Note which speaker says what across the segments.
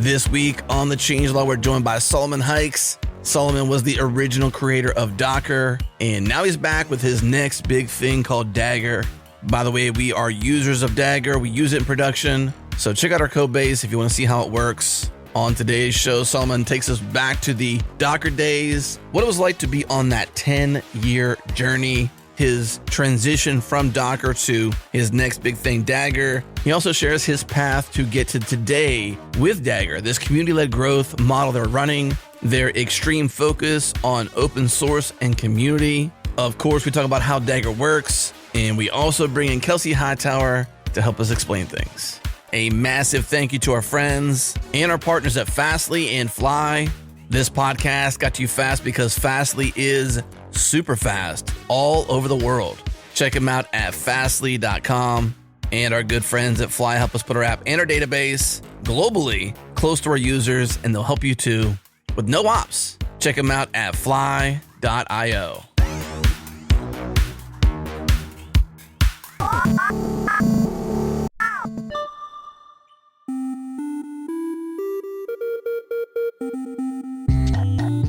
Speaker 1: This week on The Changelog, we're joined by Solomon Hykes. Solomon was the original creator of Dagger, and now he's back with his next big thing called Dagger. By the way, we are users of Dagger. We use it in production, so check out our code base if you want to see how it works. On today's show, Solomon takes us back to the Docker days, what it was like to be on that 10-year journey, his transition from Docker to his next big thing, Dagger. He also shares his path to get to today with Dagger, this community-led growth model they're running, their extreme focus on open source and community. Of course, we talk about how Dagger works, and we also bring in Kelsey Hightower to help us explain things. A massive thank you to our friends and our partners at Fastly and Fly. This podcast got to you fast because Fastly is super fast all over the world. Check them out at fastly.com. And our good friends at Fly help us put our app and our database globally close to our users, and they'll help you too with no ops. Check them out at fly.io.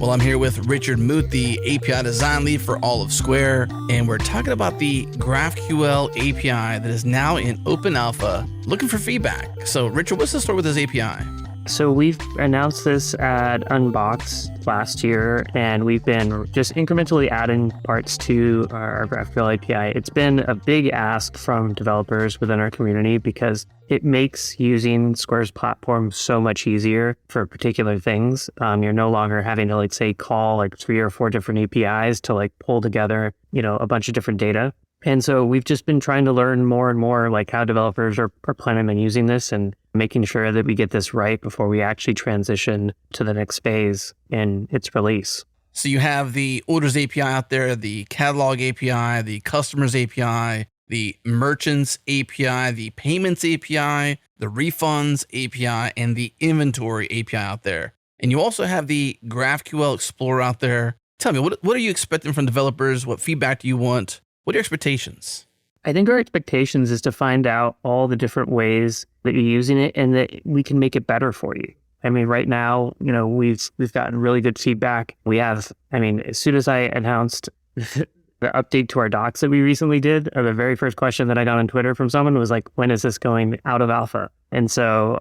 Speaker 1: Well, I'm here with Richard Moot, the API design lead for all of Square, and we're talking about the GraphQL API that is now in open alpha, looking for feedback. So, Richard, what's the story with this API?
Speaker 2: So we've announced this at Unbox last year, and we've been just incrementally adding parts to our GraphQL API. It's been a big ask from developers within our community because it makes using Square's platform so much easier for particular things. You're no longer having to call 3 or 4 different APIs to pull together, a bunch of different data. And so we've just been trying to learn more and more how developers are planning on using this and making sure that we get this right before we actually transition to the next phase in its release.
Speaker 1: So you have the Orders API out there, the Catalog API, the Customers API, the Merchants API, the Payments API, the Refunds API, and the Inventory API out there. And you also have the GraphQL Explorer out there. Tell me, what are you expecting from developers? What feedback do you want? What are your expectations?
Speaker 2: I think our expectations is to find out all the different ways that you're using it and that we can make it better for you. I mean, right now, we've gotten really good feedback. We have, as soon as I announced the update to our docs that we recently did, the very first question that I got on Twitter from someone was when is this going out of alpha? And so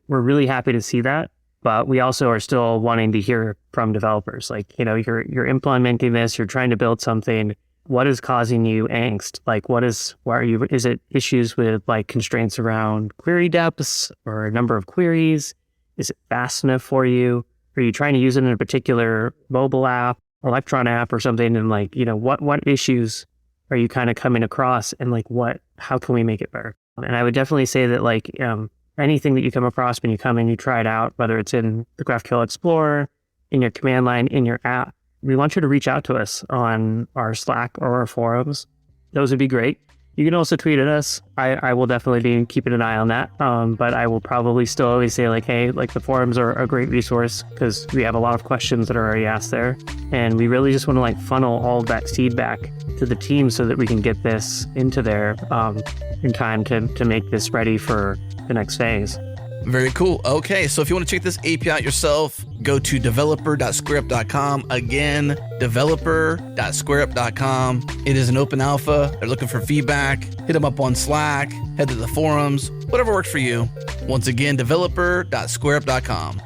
Speaker 2: we're really happy to see that. But we also are still wanting to hear from developers. You're implementing this, you're trying to build something. What is causing you angst? Is it issues with constraints around query depths or a number of queries? Is it fast enough for you? Are you trying to use it in a particular mobile app, Electron app or something? And what issues are you kind of coming across and how can we make it better? And I would definitely say that anything that you come across when you come in, you try it out, whether it's in the GraphQL Explorer, in your command line, in your app, we want you to reach out to us on our Slack or our forums. Those would be great. You can also tweet at us. I will definitely be keeping an eye on that. But I will probably still always say hey, the forums are a great resource because we have a lot of questions that are already asked there. And we really just want to funnel all of that feedback to the team so that we can get this into there in time to make this ready for the next phase.
Speaker 1: Very cool. Okay, so if you want to check this API out yourself, go to developer.squareup.com. Again, developer.squareup.com. It is an open alpha. They're looking for feedback. Hit them up on Slack, head to the forums, whatever works for you. Once again, developer.squareup.com.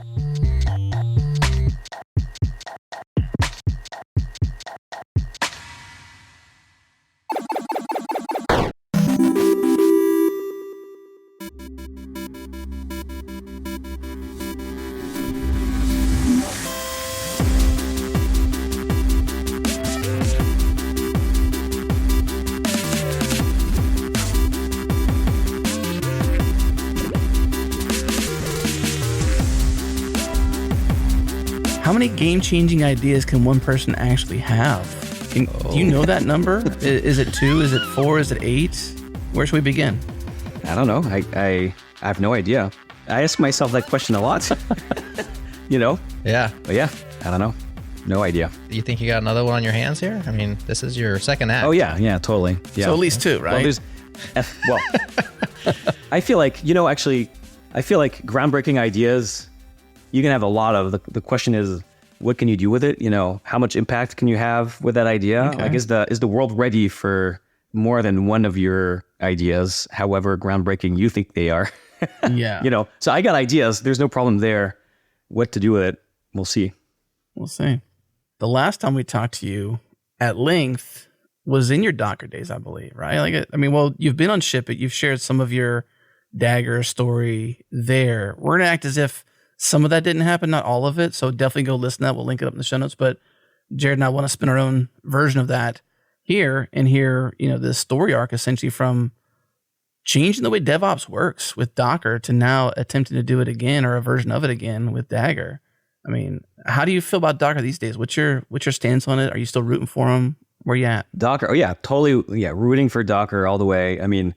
Speaker 1: How many game-changing ideas can one person actually have? Do you know that number? Is it 2? Is it 4? Is it 8? Where should we begin?
Speaker 3: I don't know. I have no idea. I ask myself that question a lot.
Speaker 4: Yeah.
Speaker 3: But yeah, I don't know. No idea.
Speaker 4: You think you got another one on your hands here? I mean, this is your second act.
Speaker 3: Oh, yeah, totally. Yeah.
Speaker 1: So at least 2, right?
Speaker 3: Well, I feel like, I feel like groundbreaking ideas you can have a lot of, the question is, what can you do with it? You know, how much impact can you have with that idea?
Speaker 1: Okay.
Speaker 3: Like, is the world ready for more than one of your ideas, however groundbreaking you think they are?
Speaker 1: Yeah.
Speaker 3: You know, so I got ideas. There's no problem there. What to do with it, we'll see.
Speaker 1: We'll see. The last time we talked to you at length was in your Docker days, I believe, right? Like, I mean, well, you've been on Ship It. You've shared some of your Dagger story there. We're going to act as if some of that didn't happen, not all of it. So definitely go listen to that. We'll link it up in the show notes. But Jared and I want to spin our own version of that here and hear, you know, this story arc essentially from changing the way DevOps works with Docker to now attempting to do it again, or a version of it again with Dagger. I mean, how do you feel about Docker these days? What's your stance on it? Are you still rooting for them? Where you at?
Speaker 3: Docker, oh yeah, totally, yeah, rooting for Docker all the way. I mean,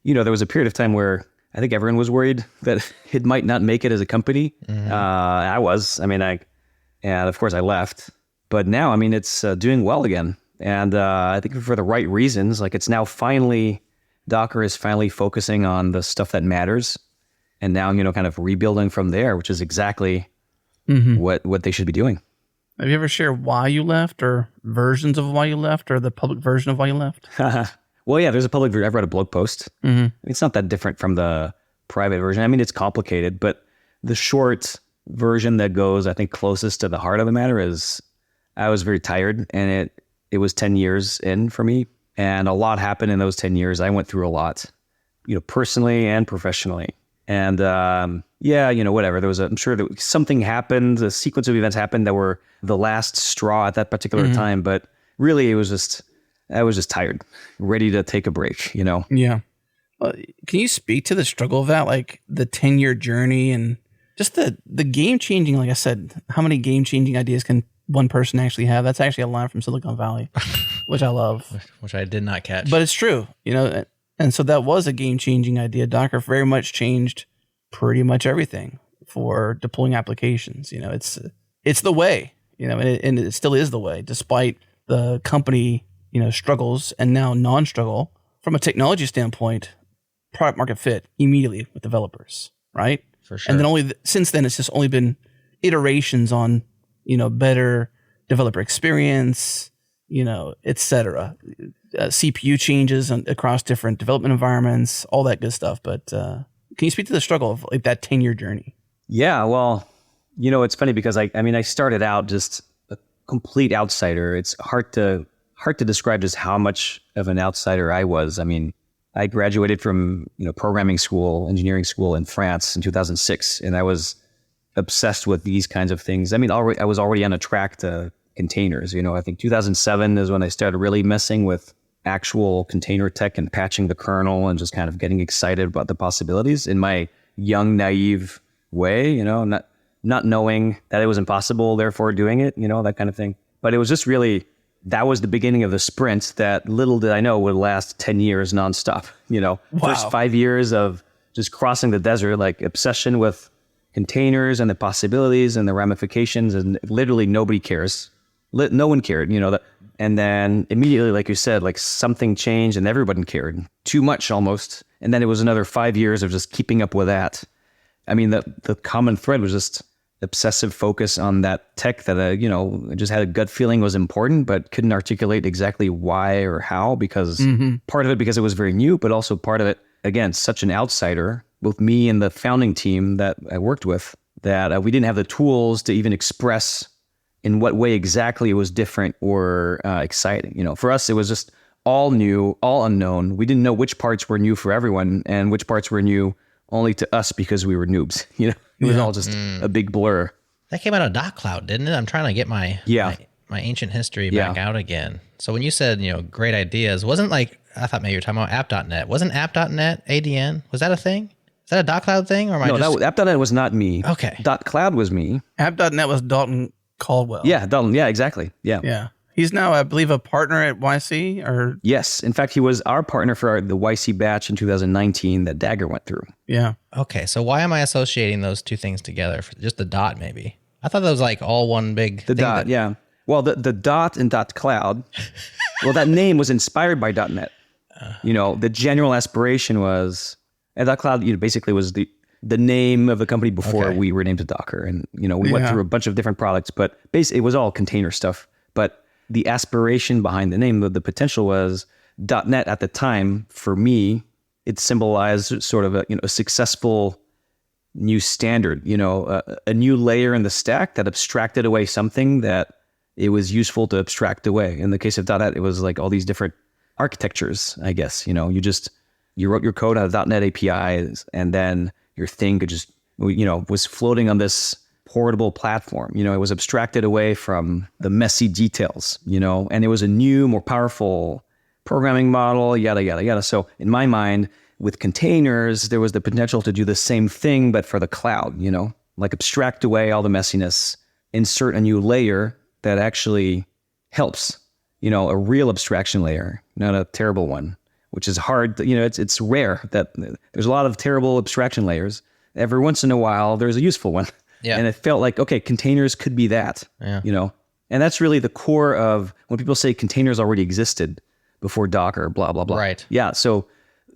Speaker 3: you know, there was a period of time where I think everyone was worried that it might not make it as a company.
Speaker 4: Mm-hmm.
Speaker 3: And of course I left. But now, I mean, it's doing well again. And I think for the right reasons. Like, it's now finally, Docker is finally focusing on the stuff that matters. And now, you know, kind of rebuilding from there, which is exactly what they should be doing.
Speaker 1: Have you ever shared why you left, or versions of why you left, or the public version of why you left?
Speaker 3: Well, yeah, there's a public version. I've read a blog post.
Speaker 1: Mm-hmm.
Speaker 3: It's not that different from the private version. I mean, it's complicated, but the short version that goes, I think, closest to the heart of the matter is I was very tired, and it was 10 years in for me, and a lot happened in those 10 years. I went through a lot, you know, personally and professionally. And yeah, you know, whatever. I'm sure that something happened, a sequence of events happened that were the last straw at that particular time. But really, I was just tired, ready to take a break, you know?
Speaker 1: Yeah. Can you speak to the struggle of that, like the 10-year journey and just the game-changing, like I said, how many game-changing ideas can one person actually have? That's actually a line from Silicon Valley, which I love.
Speaker 4: Which I did not catch.
Speaker 1: But it's true, you know? And so that was a game-changing idea. Docker very much changed pretty much everything for deploying applications. You know, it's the way, you know, and it still is the way, despite the company, you know, struggles and now non-struggle. From a technology standpoint, product market fit immediately with developers, right?
Speaker 4: For sure.
Speaker 1: And then since then, it's just only been iterations on, you know, better developer experience, you know, et cetera. CPU changes across different development environments, all that good stuff. But can you speak to the struggle of like that 10-year journey?
Speaker 3: Yeah, well, you know, it's funny because I started out just a complete outsider. It's hard to describe just how much of an outsider I was. I mean, I graduated from, you know, programming school, engineering school in France in 2006, and I was obsessed with these kinds of things. I mean, I was already on a track to containers. You know, I think 2007 is when I started really messing with actual container tech and patching the kernel and just kind of getting excited about the possibilities in my young, naive way, you know, not knowing that it was impossible, therefore doing it, you know, that kind of thing. But it was just really, that was the beginning of the sprint that little did I know would last 10 years nonstop, you know.
Speaker 1: Wow.
Speaker 3: First 5 years of just crossing the desert, like obsession with containers and the possibilities and the ramifications, and literally nobody cares. No one cared, you know, and then immediately, like you said, like something changed and everyone cared, too much almost. And then it was another 5 years of just keeping up with that. I mean, the common thread was just obsessive focus on that tech that, you know, I just had a gut feeling was important, but couldn't articulate exactly why or how, because part of it because it was very new, but also part of it, again, such an outsider, both me and the founding team that I worked with, that we didn't have the tools to even express in what way exactly it was different or exciting. You know, for us, it was just all new, all unknown. We didn't know which parts were new for everyone and which parts were new only to us because we were noobs. You know, it was all just a big blur.
Speaker 4: That came out of .cloud, didn't it? I'm trying to get my ancient history back out again. So when you said, you know, great ideas, wasn't like, I thought maybe you were talking about app.net. Wasn't app.net ADN? Was that a thing? Is that a .cloud thing? Or am I just...
Speaker 3: app.net was not me.
Speaker 4: Okay.
Speaker 3: .cloud was me.
Speaker 1: App.net was Dalton Caldwell.
Speaker 3: Yeah, Dalton. Yeah, exactly. Yeah.
Speaker 1: Yeah. He's now, I believe, a partner at YC, or...
Speaker 3: Yes. In fact, he was our partner for the YC batch in 2019 that Dagger went through.
Speaker 1: Yeah.
Speaker 4: Okay. So why am I associating those two things together? Just the dot, maybe? I thought that was like all one big
Speaker 3: The
Speaker 4: thing.
Speaker 3: dot, yeah. Well, the dot in .cloud, well, that name was inspired by .net. You know, the general aspiration was... And .cloud, you know, basically was the name of the company before we were named to Docker. And, we went through a bunch of different products, but basically it was all container stuff. But the aspiration behind the name, the potential was .NET at the time, for me, it symbolized sort of a successful new standard, a new layer in the stack that abstracted away something that it was useful to abstract away. In the case of .NET, it was like all these different architectures, I guess. You wrote your code out of .NET APIs, and then your thing could just, was floating on this portable platform. It was abstracted away from the messy details, and it was a new, more powerful programming model, yada, yada, yada. So in my mind, with containers, there was the potential to do the same thing, but for the cloud, like abstract away all the messiness, insert a new layer that actually helps, a real abstraction layer, not a terrible one, which is hard. It's rare that there's a lot of terrible abstraction layers. Every once in a while, there's a useful one. Yeah. And it felt like, okay, containers could be that, and that's really the core of when people say containers already existed before Docker, blah, blah, blah.
Speaker 4: Right.
Speaker 3: Yeah. So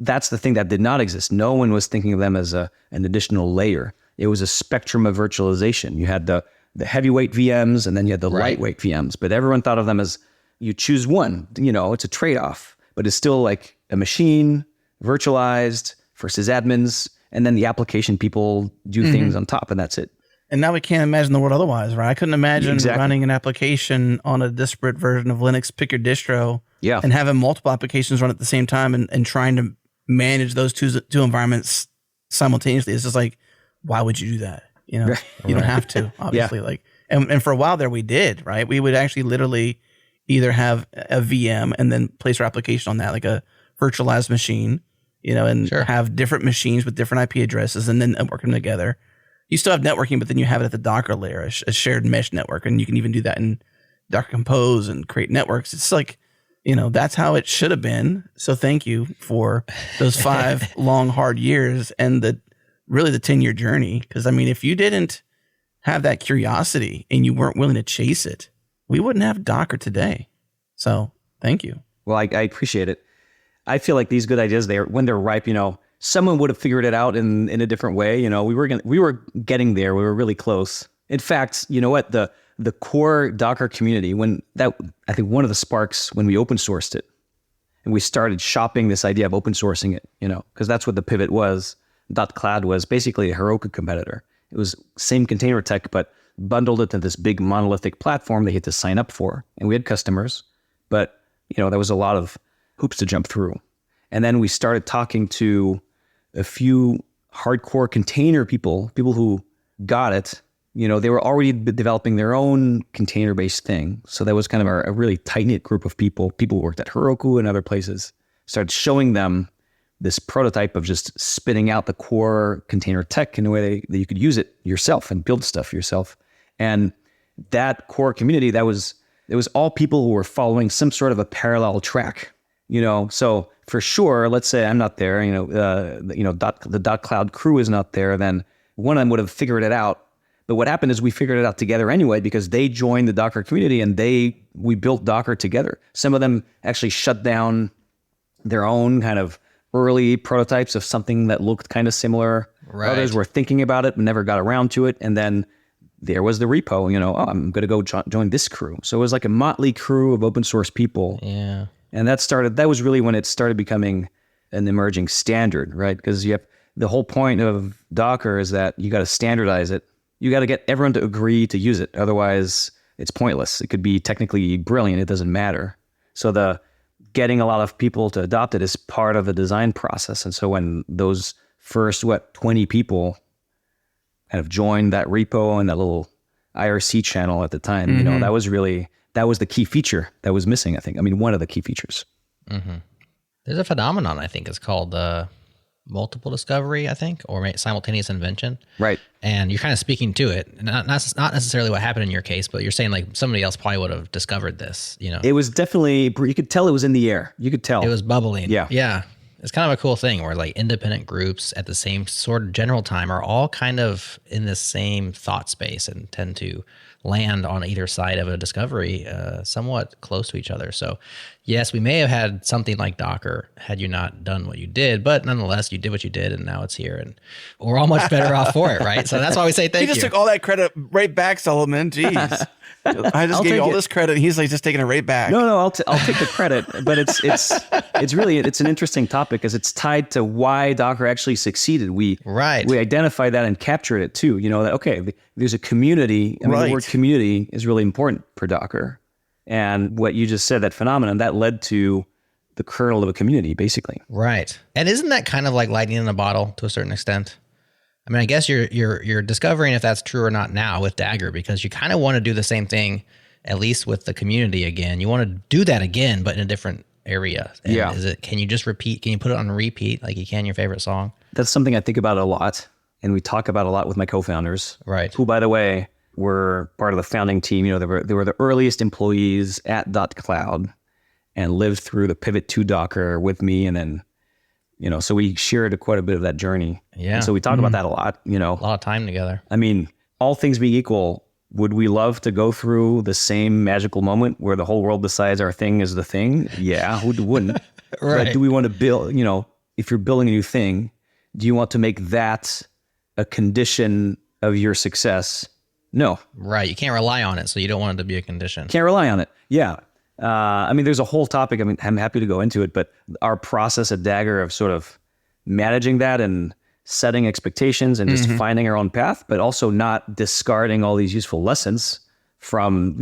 Speaker 3: that's the thing that did not exist. No one was thinking of them as an additional layer. It was a spectrum of virtualization. You had the heavyweight VMs, and then you had the lightweight VMs, but everyone thought of them as you choose one, it's a trade-off, but it's still like a machine virtualized for sysadmins, and then the application people do things on top, and that's it.
Speaker 1: And now we can't imagine the world otherwise, right? I couldn't imagine running an application on a disparate version of Linux, pick your distro, and having multiple applications run at the same time and trying to manage those two environments simultaneously. It's just like, why would you do that? You don't have to, obviously. And for a while there, we did, right? We would actually literally either have a VM and then place our application on that, like a virtualized machine, and have different machines with different IP addresses and then network them together. You still have networking, but then you have it at the Docker layer, a shared mesh network. And you can even do that in Docker Compose and create networks. It's like, that's how it should have been. So thank you for those 5 long, hard years and the 10-year journey. Because, if you didn't have that curiosity and you weren't willing to chase it, we wouldn't have Docker today. So thank you.
Speaker 3: Well, I appreciate it. I feel like these good ideas, when they're ripe, someone would have figured it out in a different way. We were getting there. We were really close. In fact, you know what? The core Docker community, I think one of the sparks when we open sourced it, and we started shopping this idea of open sourcing it, because that's what the pivot was. .cloud was basically a Heroku competitor. It was same container tech, but bundled it to this big monolithic platform they had to sign up for. And we had customers, but there was a lot of hoops to jump through. And then we started talking to a few hardcore container people who got it. They were already developing their own container-based thing. So that was kind of a really tight-knit group of people. People who worked at Heroku and other places. Started showing them this prototype of just spitting out the core container tech in a way that you could use it yourself and build stuff yourself. And that core community, it was all people who were following some sort of a parallel track. So for sure, let's say I'm not there, the .cloud crew is not there, then one of them would have figured it out. But what happened is we figured it out together anyway, because they joined the Docker community and we built Docker together. Some of them actually shut down their own kind of early prototypes of something that looked kind of similar. Right. Others were thinking about it but never got around to it. And then there was the repo, I'm going to go join this crew. So it was like a motley crew of open source people.
Speaker 4: Yeah.
Speaker 3: And that was really when it started becoming an emerging standard, right? Because the whole point of Docker is that you got to standardize it. You got to get everyone to agree to use it. Otherwise, it's pointless. It could be technically brilliant. It doesn't matter. So getting a lot of people to adopt it is part of the design process. And so when those first, 20 people kind of joined that repo and that little IRC channel at the time, that was the key feature that was missing, I think. One of the key features.
Speaker 4: Mm-hmm. There's a phenomenon, I think, it's called multiple discovery, I think, or simultaneous invention.
Speaker 3: Right.
Speaker 4: And you're kind of speaking to it. Not necessarily what happened in your case, but you're saying like somebody else probably would have discovered this,
Speaker 3: It was definitely, you could tell it was in the air. You could tell.
Speaker 4: It was bubbling.
Speaker 3: Yeah.
Speaker 4: Yeah. It's kind of a cool thing where like independent groups at the same sort of general time are all kind of in the same thought space and tend to land on either side of a discovery somewhat close to each other. So yes, we may have had something like Docker had you not done what you did, but nonetheless, you did what you did, and now it's here, and we're all much better off for it, right? So that's why we say thank you.
Speaker 1: He just took all that credit right back, Solomon. Jeez. I just gave you all this credit, and he's like just taking it right back.
Speaker 3: No, I'll take the credit, but it's really an interesting topic because it's tied to why Docker actually succeeded. We identified that and captured it too. That there's a community. I mean, the word community is really important for Docker, and what you just said, that phenomenon, that led to the kernel of a community, basically.
Speaker 4: Right, and isn't that kind of like lightning in a bottle to a certain extent? I mean, I guess you're discovering if that's true or not now with Dagger, because you kind of want to do the same thing, at least with the community again. You want to do that again, but in a different area. And can you just repeat? Can you put it on repeat like you can your favorite song? That's
Speaker 3: something I think about a lot, and we talk about a lot with my co-founders,
Speaker 4: right?
Speaker 3: Who, by the way, were part of the founding team. They were the earliest employees at .cloud and lived through the pivot to Docker with me, and then. So we shared quite a bit of that journey.
Speaker 4: Yeah.
Speaker 3: And so we talk about that a lot,
Speaker 4: A lot of time together.
Speaker 3: I mean, all things being equal, would we love to go through the same magical moment where the whole world decides our thing is the thing? Yeah, who wouldn't?
Speaker 4: Right.
Speaker 3: But do we want to build, if you're building a new thing, do you want to make that a condition of your success? No.
Speaker 4: Right. You can't rely on it, so you don't want it to be a condition.
Speaker 3: Can't rely on it. Yeah. There's a whole topic. I mean, I'm happy to go into it, but our process at Dagger of sort of managing that and setting expectations and just finding our own path, but also not discarding all these useful lessons from,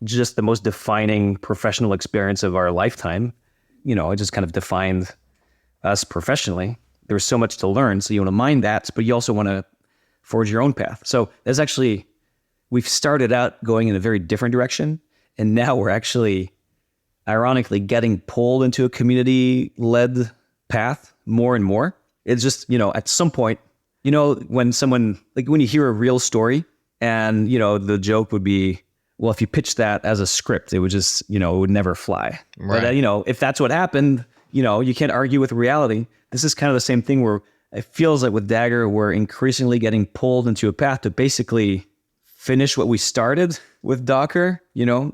Speaker 3: just the most defining professional experience of our lifetime. It just kind of defined us professionally. There's so much to learn. So you want to mind that, but you also want to forge your own path. So we've started out going in a very different direction. And now we're actually, ironically, getting pulled into a community-led path more and more. It's just, at some point, when someone, like when you hear a real story and, the joke would be, well, if you pitch that as a script, it would just, it would never fly.
Speaker 4: Right.
Speaker 3: But, if that's what happened, you can't argue with reality. This is kind of the same thing where it feels like with Dagger, we're increasingly getting pulled into a path to basically finish what we started with Docker,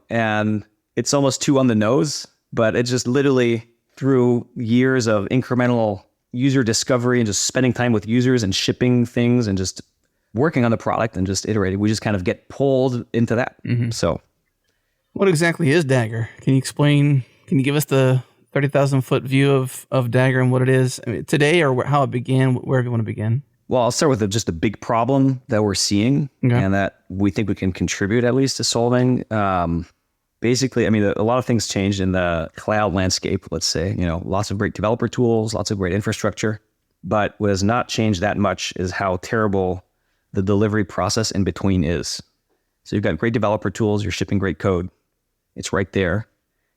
Speaker 3: and it's almost too on the nose, but it's just literally through years of incremental user discovery and just spending time with users and shipping things and just working on the product and just iterating, we just kind of get pulled into that. So
Speaker 1: what exactly is Dagger? Can you give us the 30,000 foot view of Dagger and what it is today, or how it began, wherever you want to begin?
Speaker 3: Well, I'll start with just a big problem that we're seeing and that we think we can contribute at least to solving. Basically, a lot of things changed in the cloud landscape, let's say, lots of great developer tools, lots of great infrastructure. But what has not changed that much is how terrible the delivery process in between is. So you've got great developer tools, you're shipping great code. It's right there.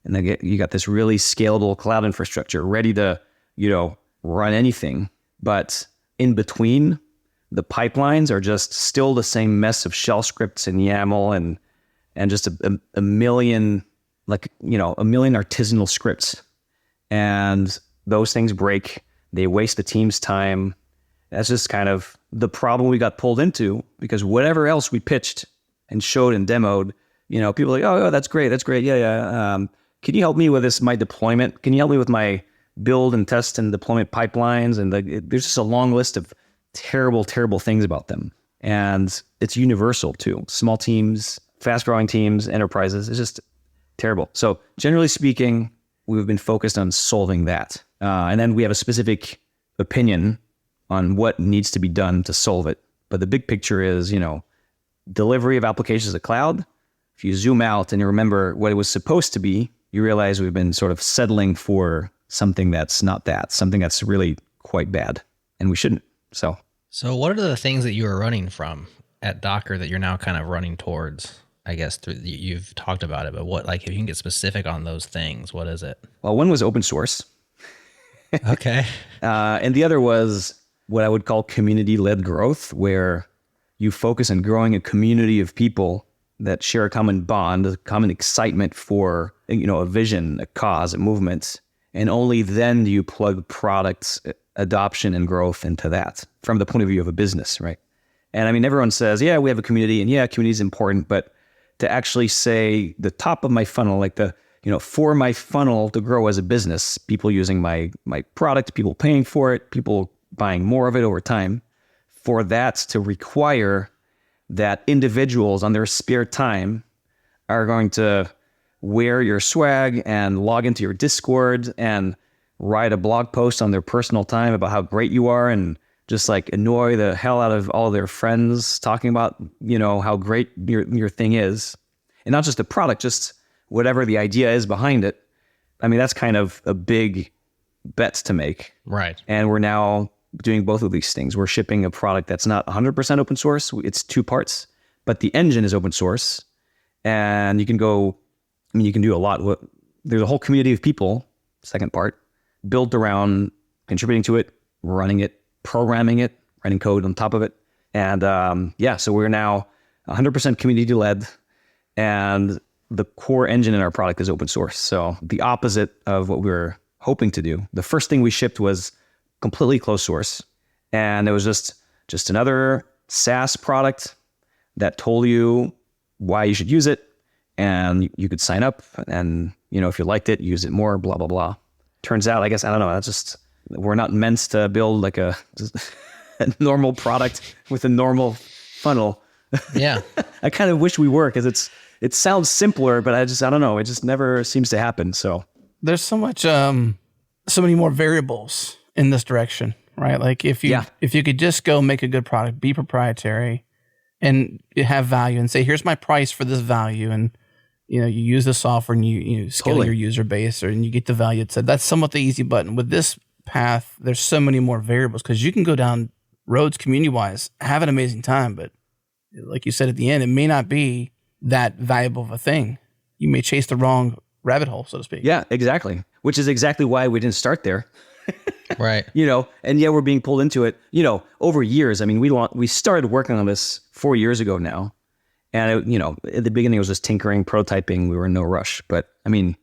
Speaker 3: And then you got this really scalable cloud infrastructure ready to, run anything. But in between, the pipelines are just still the same mess of shell scripts and YAML and just a million artisanal scripts. And those things break. They waste the team's time. That's just kind of the problem we got pulled into, because whatever else we pitched and showed and demoed, people are like, oh, that's great. Yeah. Can you help me with my deployment? Can you help me with my build and test and deployment pipelines? And there's just a long list of terrible, terrible things about them. And it's universal too. Small teams, fast growing teams, enterprises, it's just terrible. So generally speaking, we've been focused on solving that. And then we have a specific opinion on what needs to be done to solve it. But the big picture is, delivery of applications to the cloud. If you zoom out and you remember what it was supposed to be, you realize we've been sort of settling for something that's not that, something that's really quite bad, and we shouldn't. So
Speaker 4: what are the things that you were running from at Docker that you're now kind of running towards? I guess you've talked about it, but what, if you can get specific on those things, what is it?
Speaker 3: Well, one was open source.
Speaker 4: Okay.
Speaker 3: And the other was what I would call community-led growth, where you focus on growing a community of people that share a common bond, a common excitement for, a vision, a cause, a movement. And only then do you plug products, adoption, and growth into that from the point of view of a business, right? And everyone says, yeah, we have a community, and yeah, community is important, but to actually say the top of my funnel, for my funnel to grow as a business, people using my product, people paying for it, people buying more of it over time, for that to require that individuals on their spare time are going to wear your swag and log into your Discord and write a blog post on their personal time about how great you are and just like annoy the hell out of all their friends talking about, how great your thing is. And not just the product, just whatever the idea is behind it. I mean, that's kind of a big bet to make.
Speaker 4: Right.
Speaker 3: And we're now doing both of these things. We're shipping a product that's not 100% open source. It's 2 parts, but the engine is open source. And you can do a lot. There's a whole community of people, second part, built around contributing to it, running it, programming it, writing code on top of it. And so we're now 100% community led. And the core engine in our product is open source. So the opposite of what we were hoping to do. The first thing we shipped was completely closed source. And it was just another SaaS product that told you why you should use it. And you could sign up and, if you liked it, use it more, blah, blah, blah. Turns out, I guess, I don't know, we're not meant to build like a normal product with a normal funnel.
Speaker 4: Yeah.
Speaker 3: I kind of wish we were, because it sounds simpler, but I don't know. It just never seems to happen. So
Speaker 1: there's so much, so many more variables in this direction, right? Like if you could just go make a good product, be proprietary, and have value, and say, here's my price for this value, and you use the software and you scale your user base, and you get the value. It said that's somewhat the easy button. With this path, there's so many more variables, because you can go down roads community wise, have an amazing time, but like you said at the end, it may not be that valuable of a thing. You may chase the wrong rabbit hole, so to speak.
Speaker 3: Yeah, exactly. Which is exactly why we didn't start there.
Speaker 4: Right.
Speaker 3: And we're being pulled into it, over years. I mean, we started working on this 4 years ago now. And, at the beginning it was just tinkering, prototyping. We were in no rush. But I mean,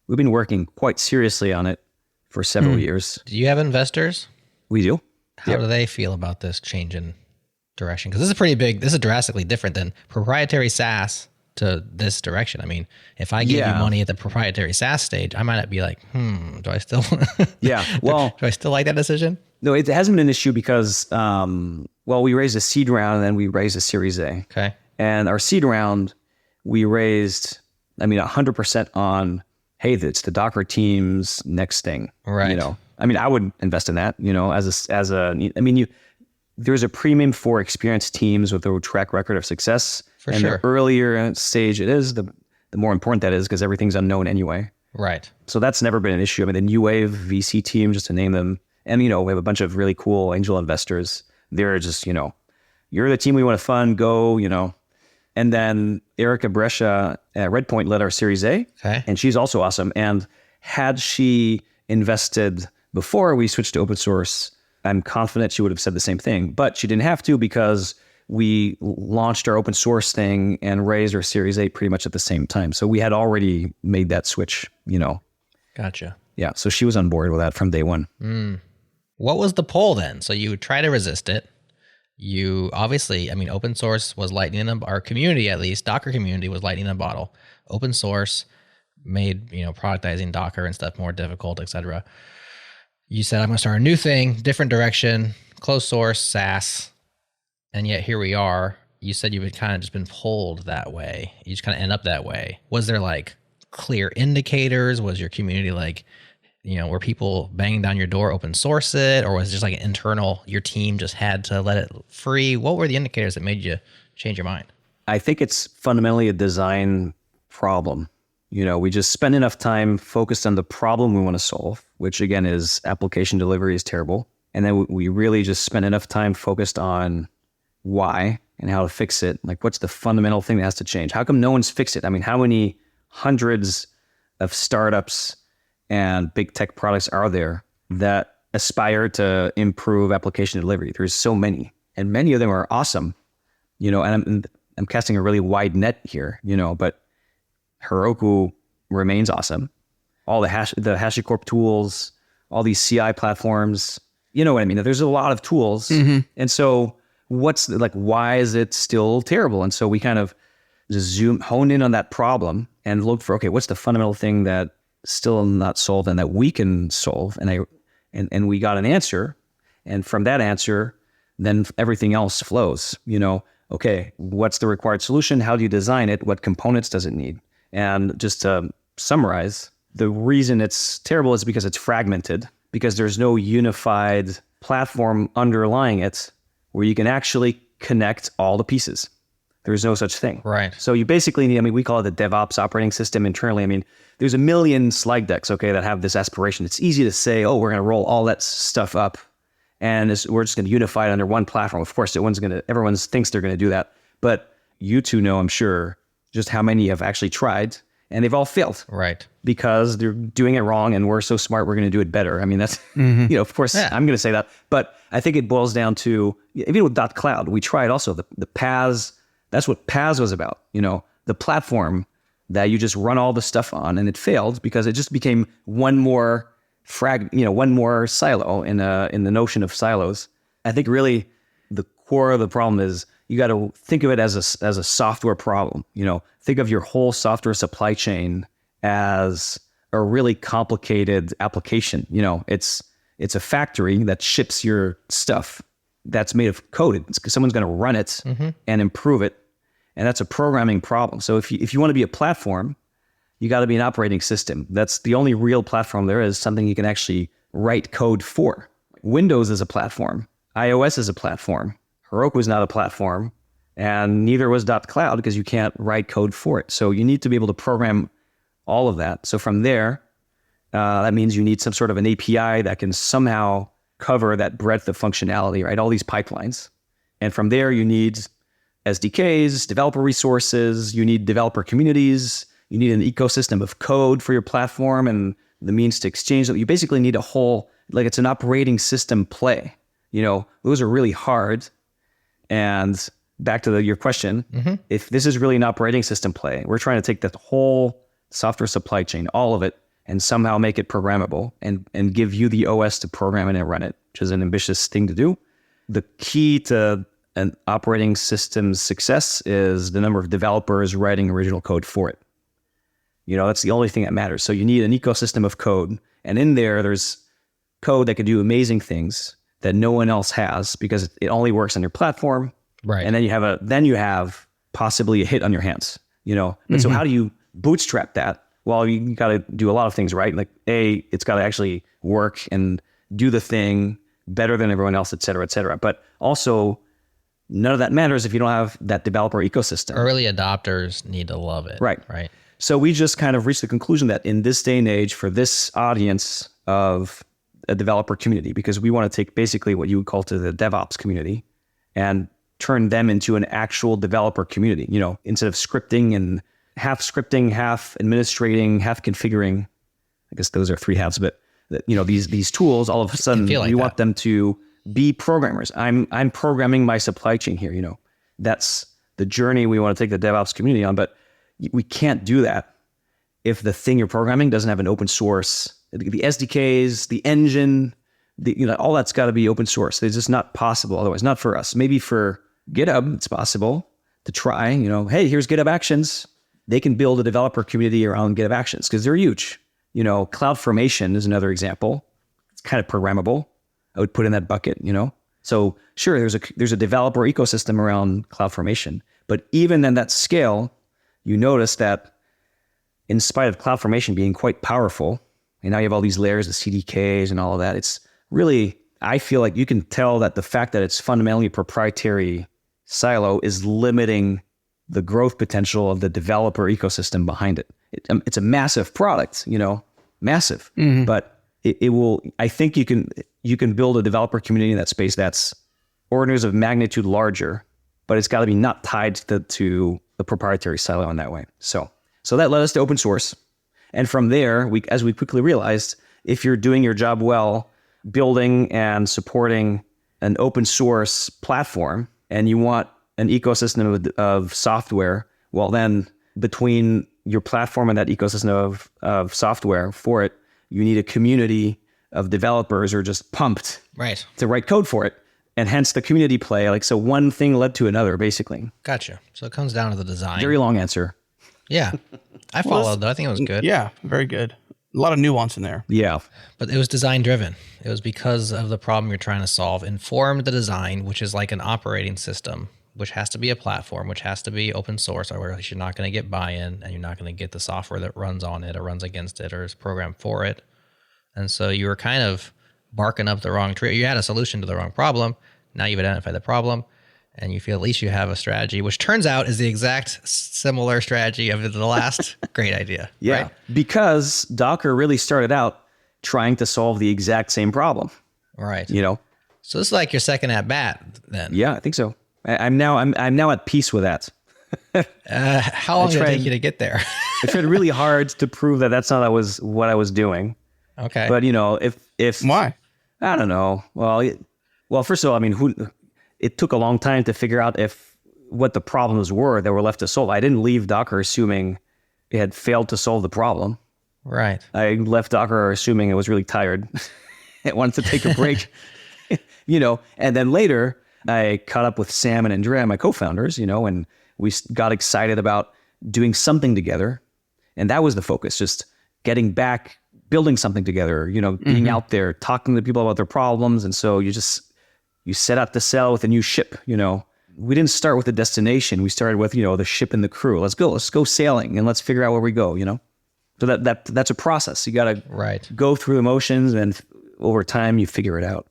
Speaker 3: we've been working quite seriously on it for several years.
Speaker 4: Do you have investors?
Speaker 3: We do.
Speaker 4: How do they feel about this change in direction? Because this is drastically different than proprietary SaaS to this direction. I mean, if I give you money at the proprietary SaaS stage, I might not be like, do I still do I still like that decision?
Speaker 3: No, it hasn't been an issue because we raised a seed round and then we raised a Series A.
Speaker 4: Okay.
Speaker 3: And our seed round, we raised 100% on, hey, it's the Docker team's next thing.
Speaker 4: Right.
Speaker 3: I would invest in that, there's a premium for experienced teams with a track record of success.
Speaker 4: For sure.
Speaker 3: The earlier stage it is, the more important that is, because everything's unknown anyway.
Speaker 4: Right.
Speaker 3: So that's never been an issue. The New Wave VC team, just to name them, and we have a bunch of really cool angel investors. They're just, you're the team we want to fund, go, And then Erica Brescia at Redpoint led our Series A.
Speaker 4: Okay.
Speaker 3: And she's also awesome. And had she invested before we switched to open source, I'm confident she would have said the same thing. But she didn't have to, because we launched our open source thing and raised our Series A pretty much at the same time. So we had already made that switch,
Speaker 4: Gotcha.
Speaker 3: Yeah. So she was on board with that from day one.
Speaker 4: What was the pull then? So you try to resist it. You obviously, open source was lightning in our community, at least Docker community was lightning in a bottle. Open source made, productizing Docker and stuff more difficult, etc. You said, I'm going to start a new thing, different direction, closed source, SaaS. And yet here we are. You said you've kind of just been pulled that way. You just kind of end up that way. Was there like clear indicators? Was your community like, were people banging down your door, open source it? Or was it just like an internal, your team just had to let it free? What were the indicators that made you change your mind?
Speaker 3: I think it's fundamentally a design problem. We just spend enough time focused on the problem we want to solve, which again is application delivery is terrible. And then we really just spend enough time focused on why and how to fix it. Like, what's the fundamental thing that has to change? How come no one's fixed it? How many hundreds of startups and big tech products are there that aspire to improve application delivery? There's so many, and many of them are awesome, and I'm casting a really wide net here, but Heroku remains awesome. All the HashiCorp tools, all these CI platforms, you know what I mean? There's a lot of tools. And so why is it still terrible? And so we kind of just hone in on that problem and look for, okay, what's the fundamental thing that still not solved and that we can solve? And we got an answer. And from that answer, then everything else flows, okay, what's the required solution? How do you design it? What components does it need? And just to summarize, the reason it's terrible is because it's fragmented, because there's no unified platform underlying it where you can actually connect all the pieces. There's no such thing.
Speaker 4: Right.
Speaker 3: So you basically need, we call it the DevOps operating system internally. There's a million slide decks, okay, that have this aspiration. It's easy to say, oh, we're going to roll all that stuff up and we're just going to unify it under one platform. Of course, everyone thinks they're going to do that. But you two know, I'm sure, just how many have actually tried, and they've all failed.
Speaker 4: Right.
Speaker 3: Because they're doing it wrong, and we're so smart, we're going to do it better. That's, of course, yeah. I'm going to say that. But I think it boils down to, even with .cloud, we tried also the PaaS. That's what PaaS was about. The platform that you just run all the stuff on, and it failed because it just became one more one more silo in the notion of silos. I think really the core of the problem is you got to think of it as a software problem. Think of your whole software supply chain as a really complicated application. It's a factory that ships your stuff that's made of code. Someone's going to run it and improve it. And that's a programming problem. So if you want to be a platform, you got to be an operating system. That's the only real platform there is, something you can actually write code for. Windows is a platform. iOS is a platform. Heroku is not a platform. And neither was .cloud, because you can't write code for it. So you need to be able to program all of that. So from there, that means you need some sort of an API that can somehow cover that breadth of functionality, right? All these pipelines. And from there, you need SDKs, developer resources, you need developer communities, you need an ecosystem of code for your platform and the means to exchange it. You basically need a whole, it's an operating system play. Those are really hard. And back to your question, if this is really an operating system play, we're trying to take the whole software supply chain, all of it, and somehow make it programmable and give you the OS to program it and run it, which is an ambitious thing to do. The key to an operating system's success is the number of developers writing original code for it. That's the only thing that matters. So you need an ecosystem of code. And in there's code that can do amazing things that no one else has because it only works on your platform.
Speaker 4: Right.
Speaker 3: And then you have possibly a hit on your hands, But so how do you bootstrap that? Well, you got to do a lot of things, right? It's got to actually work and do the thing better than everyone else, et cetera, et cetera. But also, none of that matters if you don't have that developer ecosystem.
Speaker 4: Early adopters need to love it.
Speaker 3: Right.
Speaker 4: Right.
Speaker 3: So we just kind of reached the conclusion that in this day and age, for this audience of a developer community, because we want to take basically what you would call to the DevOps community and turn them into an actual developer community, instead of scripting and half administrating, half configuring. I guess those are three halves, but these tools, all of a sudden we want them to be programmers. I'm programming my supply chain here. That's the journey we want to take the DevOps community on, but we can't do that if the thing you're programming doesn't have an open source. The SDKs, the engine, all that's got to be open source. It's just not possible otherwise. Not for us. Maybe for GitHub, it's possible to try. Hey, here's GitHub Actions. They can build a developer community around GitHub Actions because they're huge. CloudFormation is another example. It's kind of programmable. I would put in that bucket. So sure, there's a developer ecosystem around CloudFormation, but even in that scale, you notice that in spite of CloudFormation being quite powerful, and now you have all these layers of CDKs and all of that, it's really, I feel like you can tell that the fact that it's fundamentally a proprietary silo is limiting the growth potential of the developer ecosystem behind it. It's a massive product, massive, but it will, I think you can build a developer community in that space that's orders of magnitude larger, but it's got to be not tied to the proprietary silo in that way. So that led us to open source. And from there, as we quickly realized, if you're doing your job well, building and supporting an open source platform, and you want an ecosystem of software, well then between your platform and that ecosystem of software for it, you need a community of developers who are just pumped
Speaker 4: right
Speaker 3: to write code for it. And hence the community play. Like, so one thing led to another, basically.
Speaker 4: Gotcha. So it comes down to the design.
Speaker 3: Very long answer.
Speaker 4: Yeah. I followed, though. I think it was good.
Speaker 1: Yeah, very good. A lot of nuance in there.
Speaker 3: Yeah.
Speaker 4: But it was design driven. It was because of the problem you're trying to solve. Informed the design, which is like an operating system, which has to be a platform, which has to be open source, or else you're not going to get buy-in and you're not going to get the software that runs on it or runs against it or is programmed for it. And so you were kind of barking up the wrong tree. You had a solution to the wrong problem. Now you've identified the problem. And you feel at least you have a strategy, which turns out is the exact similar strategy of the last great idea.
Speaker 3: Yeah, right? Because Docker really started out trying to solve the exact same problem.
Speaker 4: Right.
Speaker 3: You know?
Speaker 4: So this is like your second at bat then.
Speaker 3: Yeah, I think so. I'm now at peace with that.
Speaker 4: How long did it take you to get there?
Speaker 3: I tried really hard to prove that that's not what I was doing.
Speaker 4: Okay.
Speaker 3: But you know, if
Speaker 1: why?
Speaker 3: I don't know. Well, first of all, I mean, it took a long time to figure out what the problems were that were left to solve. I didn't leave Docker assuming it had failed to solve the problem.
Speaker 4: Right.
Speaker 3: I left Docker assuming it was really tired. It wanted to take a break, you know. And then later, I caught up with Sam and Andrea, my co-founders, you know, and we got excited about doing something together. And that was the focus, just getting back, building something together, you know, being out there, talking to people about their problems. And so you set out to sail with a new ship, you know. We didn't start with the destination. We started with, you know, the ship and the crew. Let's go sailing and let's figure out where we go, you know. So that's a process. You got to go through the motions, and over time you figure it out.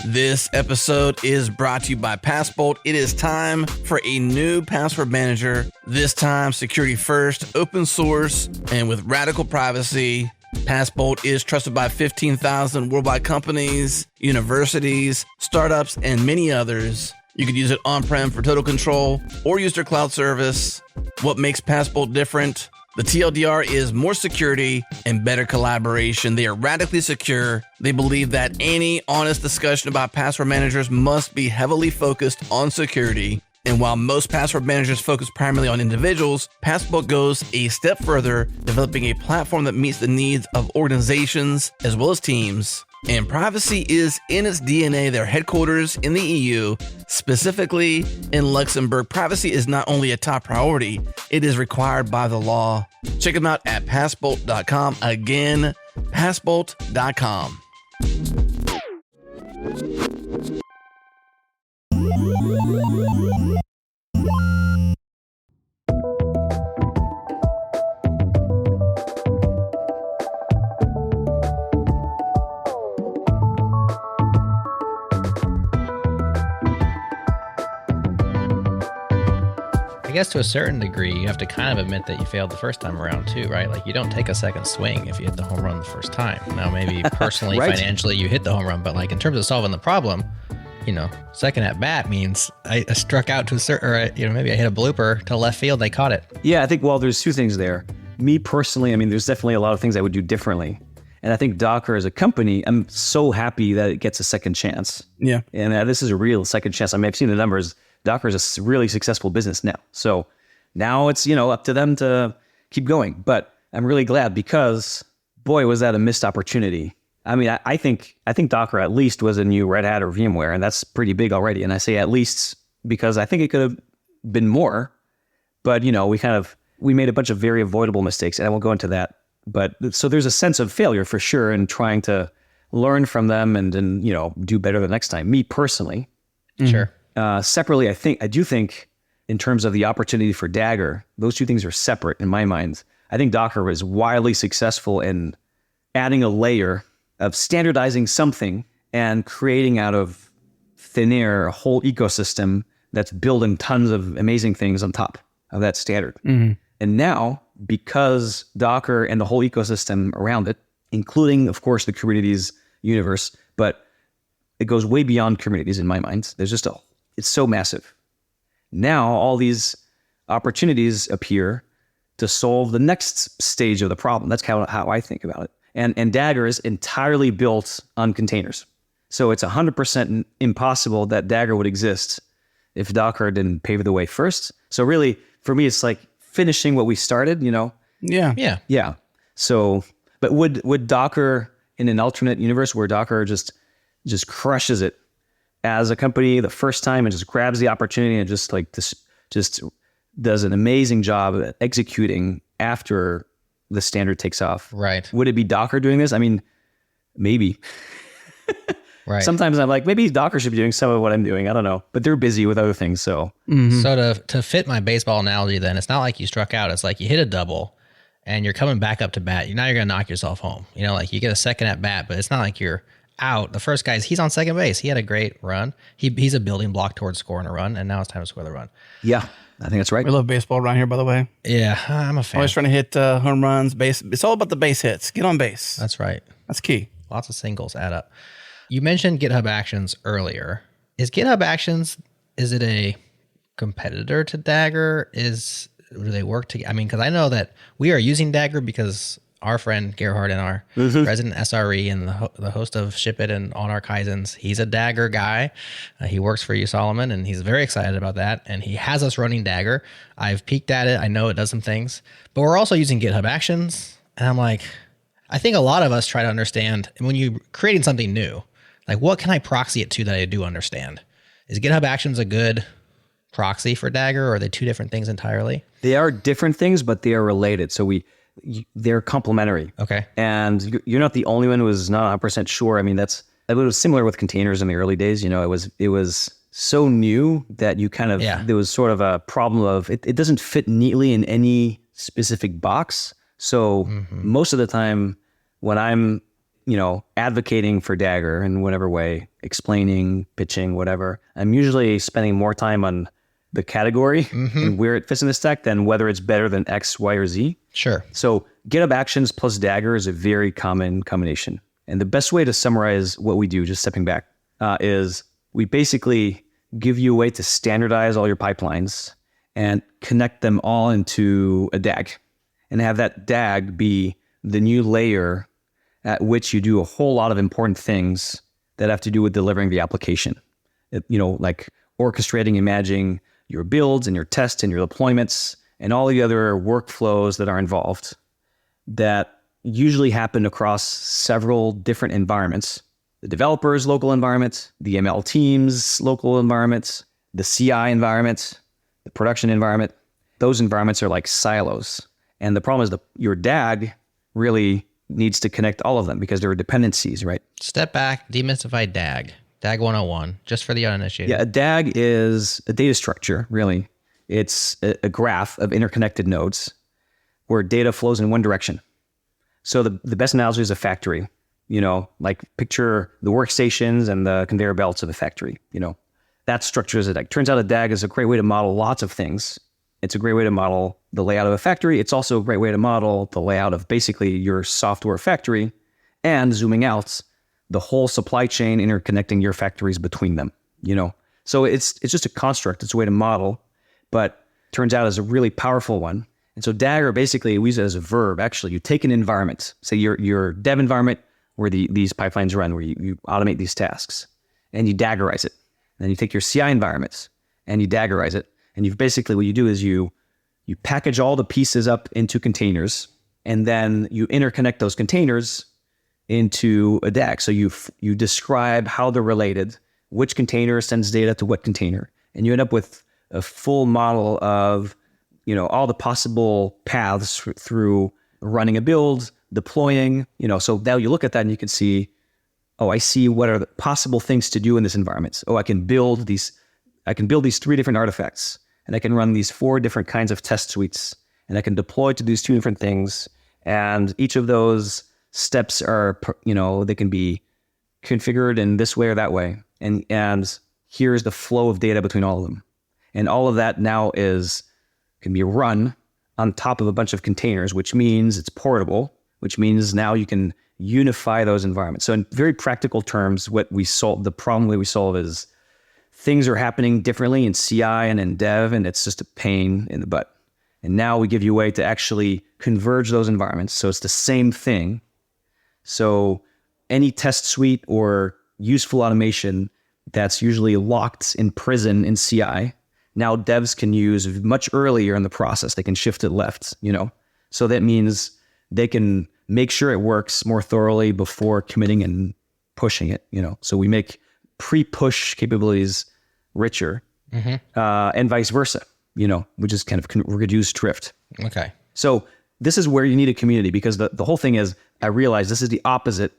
Speaker 1: This episode is brought to you by Passbolt. It is time for a new password manager. This time, security first, open source, and with radical privacy. Passbolt is trusted by 15,000 worldwide companies, universities, startups, and many others. You could use it on-prem for total control or use their cloud service. What makes Passbolt different? The TLDR is more security and better collaboration. They are radically secure. They believe that any honest discussion about password managers must be heavily focused on security. And while most password managers focus primarily on individuals, Passbolt goes a step further, developing a platform that meets the needs of organizations as well as teams. And privacy is in its DNA. Their headquarters in the EU, specifically in Luxembourg. Privacy is not only a top priority, it is required by the law. Check them out at passbolt.com. Again, passbolt.com.
Speaker 4: I guess to a certain degree, you have to kind of admit that you failed the first time around too, right? Like you don't take a second swing if you hit the home run the first time. Now, maybe personally,
Speaker 3: right.
Speaker 4: Financially, you hit the home run, but like in terms of solving the problem, you know, second at bat means I struck out to a certain, or you know, maybe I hit a blooper to left field, they caught it.
Speaker 3: Yeah, I think, well, there's two things there. Me personally, I mean, there's definitely a lot of things I would do differently. And I think Docker as a company, I'm so happy that it gets a second chance.
Speaker 1: Yeah.
Speaker 3: And this is a real second chance. I mean, I've seen the numbers. Docker is a really successful business now. So now it's, you know, up to them to keep going. But I'm really glad because, boy, was that a missed opportunity. I mean, I think Docker at least was a new Red Hat or VMware, and that's pretty big already. And I say at least because I think it could have been more. But, you know, we made a bunch of very avoidable mistakes, and I won't go into that. But so there's a sense of failure for sure in trying to learn from them and you know, do better the next time. Me personally.
Speaker 4: Sure.
Speaker 3: Separately, I do think in terms of the opportunity for Dagger, those two things are separate in my mind. I think Docker was wildly successful in adding a layer of standardizing something and creating out of thin air a whole ecosystem that's building tons of amazing things on top of that standard. Mm-hmm. And now, because Docker and the whole ecosystem around it, including, of course, the Kubernetes universe, but it goes way beyond Kubernetes in my mind. It's so massive. Now, all these opportunities appear to solve the next stage of the problem. That's how I think about it. And Dagger is entirely built on containers. So it's 100% impossible that Dagger would exist if Docker didn't pave the way first. So really, for me, it's like finishing what we started, you know,
Speaker 1: Yeah.
Speaker 3: Yeah. So, but would Docker in an alternate universe where Docker just crushes it as a company the first time and just grabs the opportunity and just does an amazing job at executing after the standard takes off?
Speaker 4: Right.
Speaker 3: Would it be Docker doing this? I mean, maybe.
Speaker 4: Right.
Speaker 3: Sometimes I'm like, maybe Docker should be doing some of what I'm doing. I don't know, but they're busy with other things. So,
Speaker 4: So to fit my baseball analogy, then it's not like you struck out. It's like you hit a double, and you're coming back up to bat. You're going to knock yourself home. You know, like you get a second at bat, but it's not like you're out. The first he's on second base. He had a great run. He's a building block towards scoring a run, and now it's time to score the run.
Speaker 3: yeah, I think that's right.
Speaker 1: We love baseball around here, by the way.
Speaker 4: Yeah, I'm a fan.
Speaker 1: Always trying to hit home runs, base. It's all about the base hits. Get on base.
Speaker 4: That's right.
Speaker 1: That's key.
Speaker 4: Lots of singles add up. You mentioned GitHub Actions earlier. Is GitHub Actions, is it a competitor to Dagger? Do they work together? I mean, because I know that we are using Dagger because our friend Gerhard and our president SRE and the host of Ship It and on our Kaizens, he's a Dagger guy. He works for you, Solomon, and he's very excited about that. And he has us running Dagger. I've peeked at it. I know it does some things, but we're also using GitHub Actions. And I'm like, I think a lot of us try to understand when you're creating something new, like what can I proxy it to that I do understand? Is GitHub Actions a good proxy for Dagger, or are they two different things entirely?
Speaker 3: They are different things, but they are related. So they're complementary.
Speaker 4: Okay.
Speaker 3: And you're not the only one who was not 100% sure. I mean, it was similar with containers in the early days. You know, it was so new that you kind of, there was sort of a problem of it doesn't fit neatly in any specific box. So most of the time when I'm, advocating for Dagger in whatever way, explaining, pitching, whatever, I'm usually spending more time on the category and where it fits in the stack than whether it's better than X, Y, or Z.
Speaker 4: Sure.
Speaker 3: So GitHub Actions plus Dagger is a very common combination. And the best way to summarize what we do, just stepping back, is we basically give you a way to standardize all your pipelines and connect them all into a DAG and have that DAG be the new layer at which you do a whole lot of important things that have to do with delivering the application. Like orchestrating and managing your builds and your tests and your deployments and all the other workflows that are involved that usually happen across several different environments. The developer's local environment, the ML team's local environment, the CI environment, the production environment. Those environments are like silos. And the problem is your DAG really needs to connect all of them because there are dependencies, right?
Speaker 4: Step back, demystify DAG. DAG 101, just for the uninitiated.
Speaker 3: Yeah, a DAG is a data structure, really. It's a graph of interconnected nodes where data flows in one direction. So the best analogy is a factory. Like picture the workstations and the conveyor belts of a factory. That structure is a DAG. Turns out a DAG is a great way to model lots of things. It's a great way to model the layout of a factory. It's also a great way to model the layout of basically your software factory, and zooming out, the whole supply chain interconnecting your factories between them. So it's just a construct. It's a way to model, but turns out is a really powerful one. And so Dagger, basically, we use it as a verb. Actually, you take an environment, say your dev environment where these pipelines run, where you automate these tasks, and you Daggerize it. And then you take your CI environments and you Daggerize it. And you've basically, what you do is you package all the pieces up into containers, and then you interconnect those containers into a DAG. So you describe how they're related, which container sends data to what container, and you end up with a full model of all the possible paths through running a build, deploying. So now you look at that and you can see, oh, I see what are the possible things to do in this environment. Oh, I can build these 3 different artifacts, and I can run these 4 different kinds of test suites, and I can deploy to these 2 different things. And each of those steps are, they can be configured in this way or that way. And here's the flow of data between all of them. And all of that now can be run on top of a bunch of containers, which means it's portable, which means now you can unify those environments. So in very practical terms, the problem that we solve is things are happening differently in CI and in dev, and it's just a pain in the butt. And now we give you a way to actually converge those environments. So it's the same thing. So any test suite or useful automation that's usually locked in prison in CI, now devs can use much earlier in the process. They can shift it left, So that means they can make sure it works more thoroughly before committing and pushing it, So we make pre-push capabilities richer, and vice versa, we just kind of reduce drift.
Speaker 4: Okay.
Speaker 3: So this is where you need a community, because the whole thing is, I realize this is the opposite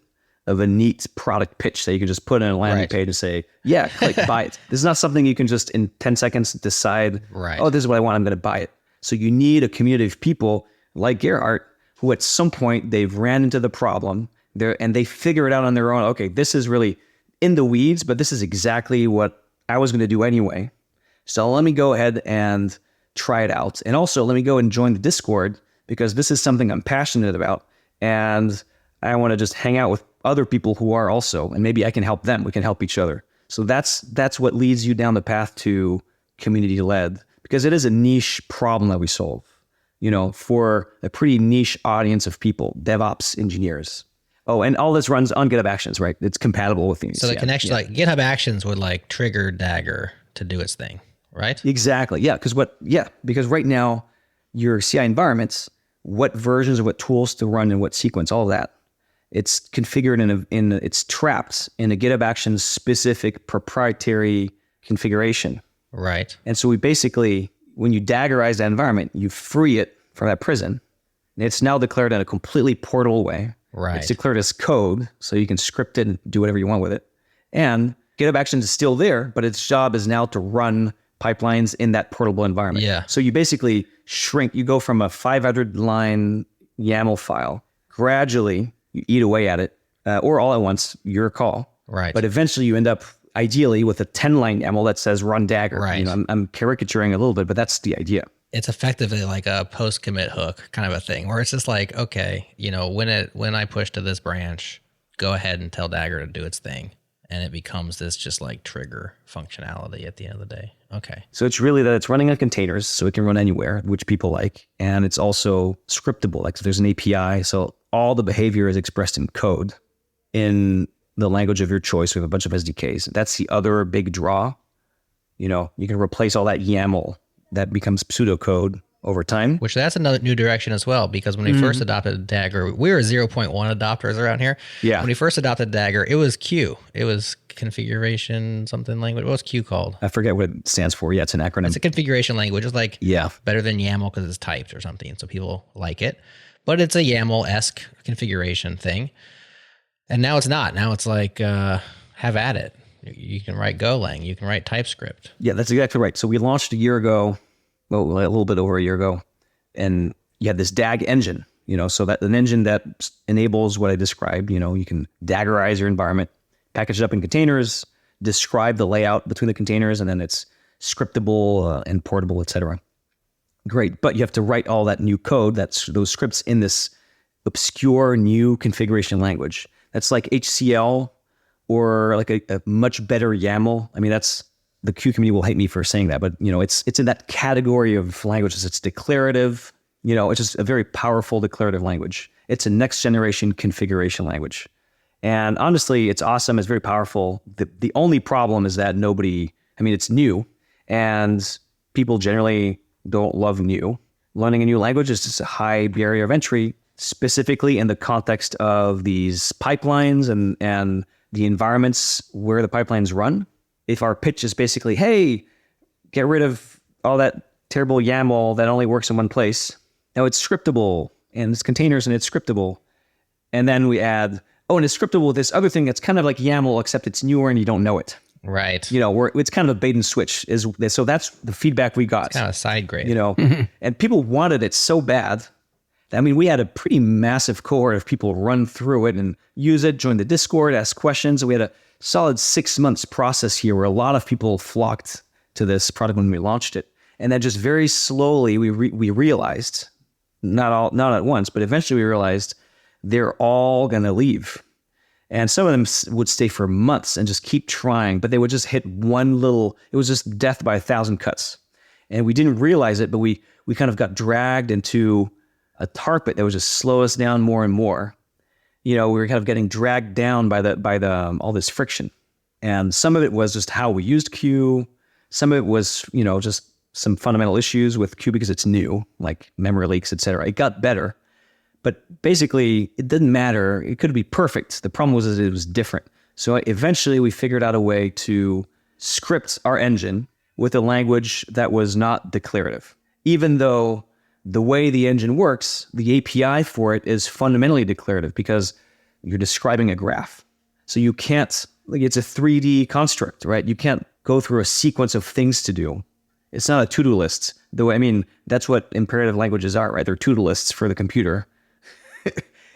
Speaker 3: of a neat product pitch that you can just put in a landing page and say, yeah, click, buy it. This is not something you can just in 10 seconds decide, oh, this is what I want, I'm going to buy it. So you need a community of people like Gerhardt who at some point they've ran into the problem and they figure it out on their own. Okay, this is really in the weeds, but this is exactly what I was going to do anyway. So let me go ahead and try it out. And also let me go and join the Discord, because this is something I'm passionate about. And I want to just hang out with other people who are also, and maybe I can help them. We can help each other. So that's what leads you down the path to community-led, because it is a niche problem that we solve, for a pretty niche audience of people, DevOps engineers. Oh, and all this runs on GitHub Actions, right? It's compatible with these.
Speaker 4: So the connection, like GitHub Actions would like trigger Dagger to do its thing, right?
Speaker 3: Exactly. Yeah. Because right now your CI environments, what versions of what tools to run in what sequence, all of that, it's configured it's trapped in a GitHub Actions specific proprietary configuration.
Speaker 4: Right.
Speaker 3: And so we basically, when you Daggerize that environment, you free it from that prison. And it's now declared in a completely portable way.
Speaker 4: Right.
Speaker 3: It's declared as code, so you can script it and do whatever you want with it. And GitHub Actions is still there, but its job is now to run pipelines in that portable environment.
Speaker 4: Yeah.
Speaker 3: So you basically shrink, you go from a 500 line YAML file, gradually you eat away at it, or all at once, your call.
Speaker 4: Right.
Speaker 3: But eventually you end up ideally with a 10 line YAML that says run Dagger.
Speaker 4: Right.
Speaker 3: I'm caricaturing a little bit, but that's the idea.
Speaker 4: It's effectively like a post commit hook kind of a thing, where it's just like, okay, when I push to this branch, go ahead and tell Dagger to do its thing. And it becomes this just like trigger functionality at the end of the day. Okay.
Speaker 3: So it's really that it's running on containers, so it can run anywhere, which people like. And it's also scriptable. Like, so there's an API. So all the behavior is expressed in code in the language of your choice with a bunch of SDKs. That's the other big draw. You can replace all that YAML that becomes pseudocode over time.
Speaker 4: Which that's another new direction as well, because when we first adopted Dagger, we were 0.1 adopters around here.
Speaker 3: Yeah.
Speaker 4: When we first adopted Dagger, it was Q. It was configuration something language. What was Q called?
Speaker 3: I forget what it stands for. Yeah, it's an acronym.
Speaker 4: It's a configuration language. It's like better than YAML because it's typed or something. So people like it. But it's a YAML-esque configuration thing. And now it's not. Now it's like, have at it. You can write Golang. You can write TypeScript.
Speaker 3: Yeah, that's exactly right. So we launched a year ago, a little bit over a year ago, and you had this DAG engine, so that an engine that enables what I described. You can Daggerize your environment, package it up in containers, describe the layout between the containers, and then it's scriptable and portable, etc. Great, but you have to write all that new code, those scripts in this obscure new configuration language. That's like HCL or like a much better YAML. I mean, that's the Q community will hate me for saying that, but it's in that category of languages. It's declarative. It's just a very powerful declarative language. It's a next generation configuration language. And honestly, it's awesome. It's very powerful. The only problem is that it's new, and people generally don't love new. Learning a new language is just a high barrier of entry, specifically in the context of these pipelines and the environments where the pipelines run. If our pitch is basically, hey, get rid of all that terrible YAML that only works in one place. Now it's scriptable, and it's containers, and it's scriptable. And then we add, and it's scriptable with this other thing that's kind of like YAML, except it's newer and you don't know it.
Speaker 4: Right.
Speaker 3: It's kind of a bait and switch. So that's the feedback we got.
Speaker 4: It's kind of a side grade.
Speaker 3: And people wanted it so bad. We had a pretty massive cohort of people run through it and use it, join the Discord, ask questions. We had a solid 6 months process here where a lot of people flocked to this product when we launched it. And then just very slowly we realized, not at once, but eventually we realized they're all going to leave. And some of them would stay for months and just keep trying, but they would just hit it was just death by 1,000 cuts. And we didn't realize it, but we kind of got dragged into a tar pit that would just slow us down more and more. We were kind of getting dragged down by all this friction. And some of it was just how we used Q. Some of it was, just some fundamental issues with Q because it's new, like memory leaks, etc. It got better, but basically it didn't matter. It could be perfect. The problem was that it was different. So eventually we figured out a way to script our engine with a language that was not declarative, even though the way the engine works, the API for it is fundamentally declarative because you're describing a graph. So you can't, like, it's a 3D construct, right? You can't go through a sequence of things to do. It's not a to-do list. Though, I mean, that's what imperative languages are, right? They're to-do lists for the computer.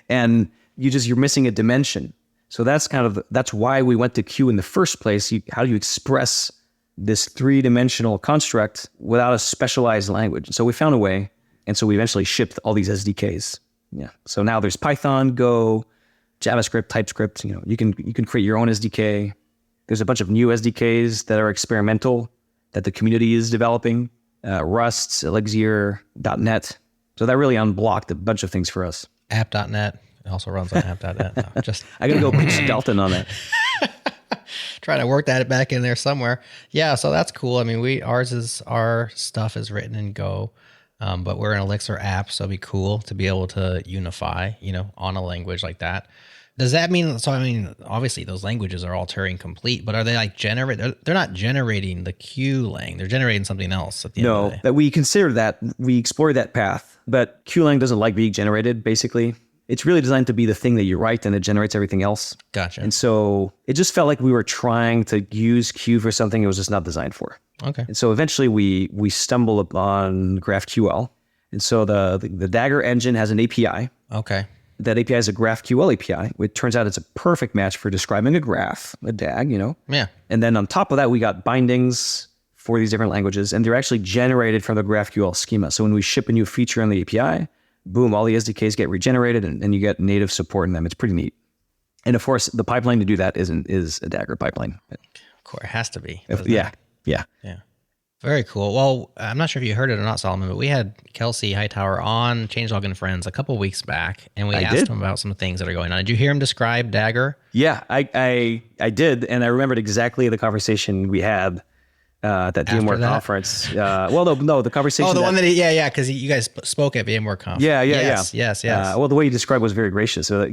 Speaker 3: And you're missing a dimension. So that's why we went to Q in the first place. How do you express this 3-dimensional construct without a specialized language? So we found a way. And so we eventually shipped all these SDKs. Yeah. So now there's Python, Go, JavaScript, TypeScript. You can create your own SDK. There's a bunch of new SDKs that are experimental that the community is developing. Rust, Elixir, .NET. So that really unblocked a bunch of things for us.
Speaker 4: App.NET also runs on app.NET. No,
Speaker 3: I got to go pitch Dalton on that.
Speaker 4: Trying to work that back in there somewhere. Yeah, so that's cool. I mean, our stuff is written in Go, but we're an Elixir app, so it'd be cool to be able to unify, on a language like that. Does that mean, obviously those languages are all Turing complete, but are they like they're not generating the Q-lang, they're generating something else at the end of the day.
Speaker 3: No, that we consider that, we explored that path, but Q-lang doesn't like being generated, basically. It's really designed to be the thing that you write and it generates everything else.
Speaker 4: Gotcha.
Speaker 3: And so it just felt like we were trying to use Q for something it was just not designed for.
Speaker 4: Okay.
Speaker 3: And so eventually we stumbled upon GraphQL. And so the Dagger engine has an API.
Speaker 4: Okay.
Speaker 3: That API is a GraphQL API. It turns out it's a perfect match for describing a graph, a DAG,
Speaker 4: Yeah.
Speaker 3: And then on top of that, we got bindings for these different languages, and they're actually generated from the GraphQL schema. So when we ship a new feature on the API, boom, all the SDKs get regenerated, and you get native support in them. It's pretty neat. And of course, the pipeline to do that is a Dagger pipeline.
Speaker 4: Of course, it has to be.
Speaker 3: Yeah.
Speaker 4: Very cool. Well, I'm not sure if you heard it or not, Solomon, but we had Kelsey Hightower on Changelog and Friends a couple weeks back, and we asked him about some things that are going on. Did you hear him describe Dagger?
Speaker 3: Yeah, I did, and I remembered exactly the conversation we had at that VMware conference. No, the conversation.
Speaker 4: Oh, the one that because you guys spoke at VMware conference.
Speaker 3: Yeah.
Speaker 4: Yes.
Speaker 3: Well, the way you described was very gracious. So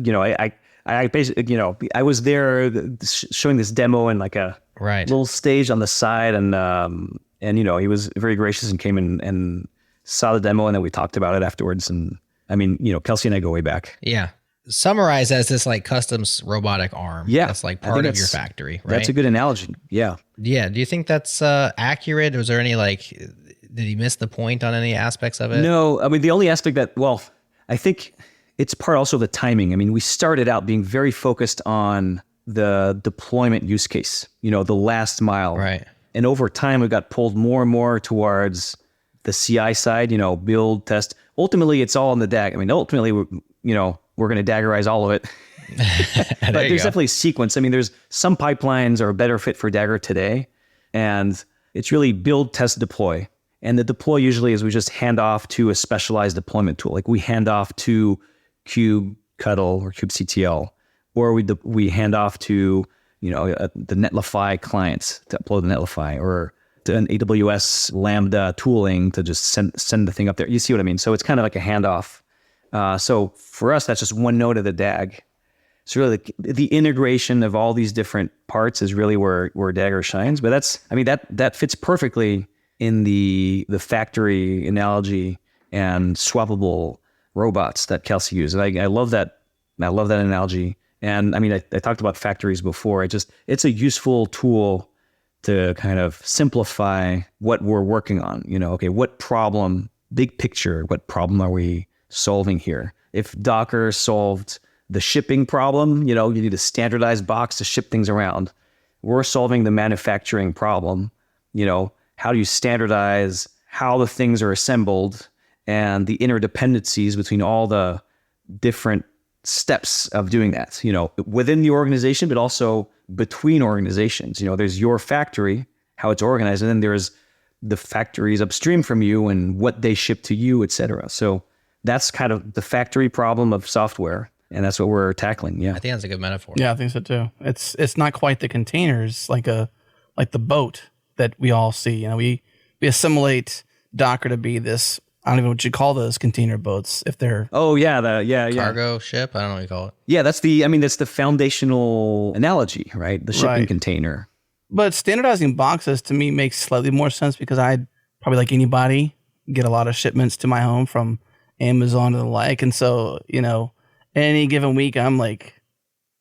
Speaker 3: I basically, I was there showing this demo in like a little stage on the side, and he was very gracious and came in and saw the demo, and then we talked about it afterwards. And I mean, Kelsey and I go way back.
Speaker 4: Yeah. Summarized as this like custom robotic arm.
Speaker 3: Yeah.
Speaker 4: That's like part of your factory, right?
Speaker 3: That's a good analogy. Yeah.
Speaker 4: Yeah. Do you think that's accurate? Was there any did he miss the point on any aspects of it?
Speaker 3: No. I mean, the only aspect I think it's part also of the timing. I mean, we started out being very focused on the deployment use case, the last mile.
Speaker 4: Right.
Speaker 3: And over time, we got pulled more and more towards the CI side, build, test. Ultimately, it's all in the DAG. I mean, ultimately, we're going to Daggerize all of it. But there's definitely a sequence. I mean, there's some pipelines are a better fit for Dagger today. And it's really build, test, deploy. And the deploy usually is we just hand off to a specialized deployment tool. Like we hand off to kubectl or kubectl, or we hand off to the Netlify clients to upload the Netlify, or to an AWS Lambda tooling to just send the thing up there. You see what I mean? So it's kind of like a handoff. So for us, that's just one node of the DAG. So really the integration of all these different parts is really where Dagger shines. But that fits perfectly in the factory analogy and swappable robots that Kelsey used. And I love that. I love that analogy. And I mean, I talked about factories before. It's a useful tool to kind of simplify what we're working on. Okay, what problem, big picture, what problem are we solving here? If Docker solved the shipping problem, you need a standardized box to ship things around. We're solving the manufacturing problem. How do you standardize how the things are assembled and the interdependencies between all the different steps of doing that, within the organization, but also between organizations. There's your factory, how it's organized, and then there's the factories upstream from you and what they ship to you, et cetera. So that's kind of the factory problem of software, and that's what we're tackling. Yeah,
Speaker 4: I think that's a good metaphor.
Speaker 5: Yeah, I think so too. It's not quite the containers like the boat that we all see. We
Speaker 1: we assimilate Docker to be this, I don't even know what you call those container boats if they're...
Speaker 3: Oh, yeah.
Speaker 4: Cargo ship? I don't know what you call it.
Speaker 3: Yeah, that's the foundational analogy, right? The shipping container.
Speaker 1: But standardizing boxes to me makes slightly more sense because I probably, like anybody, get a lot of shipments to my home from Amazon and the like. And so, any given week, I'm like,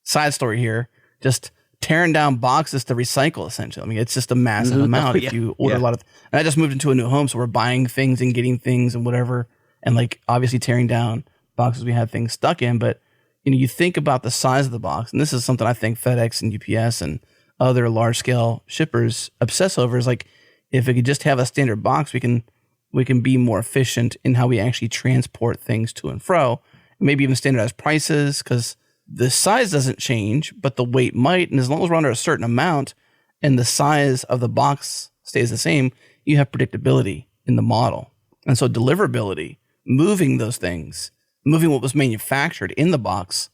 Speaker 1: side story here, just tearing down boxes to recycle, essentially. I mean, it's just a massive amount if you order a lot of... And I just moved into a new home, so we're buying things and getting things and whatever, and like obviously tearing down boxes we had things stuck in. But, you think about the size of the box, and this is something I think FedEx and UPS and other large-scale shippers obsess over, is like, if we could just have a standard box, we can be more efficient in how we actually transport things to and fro. Maybe even standardize prices, because the size doesn't change, but the weight might. And as long as we're under a certain amount and the size of the box stays the same, you have predictability in the model. And so deliverability, moving those things, moving what was manufactured in the box,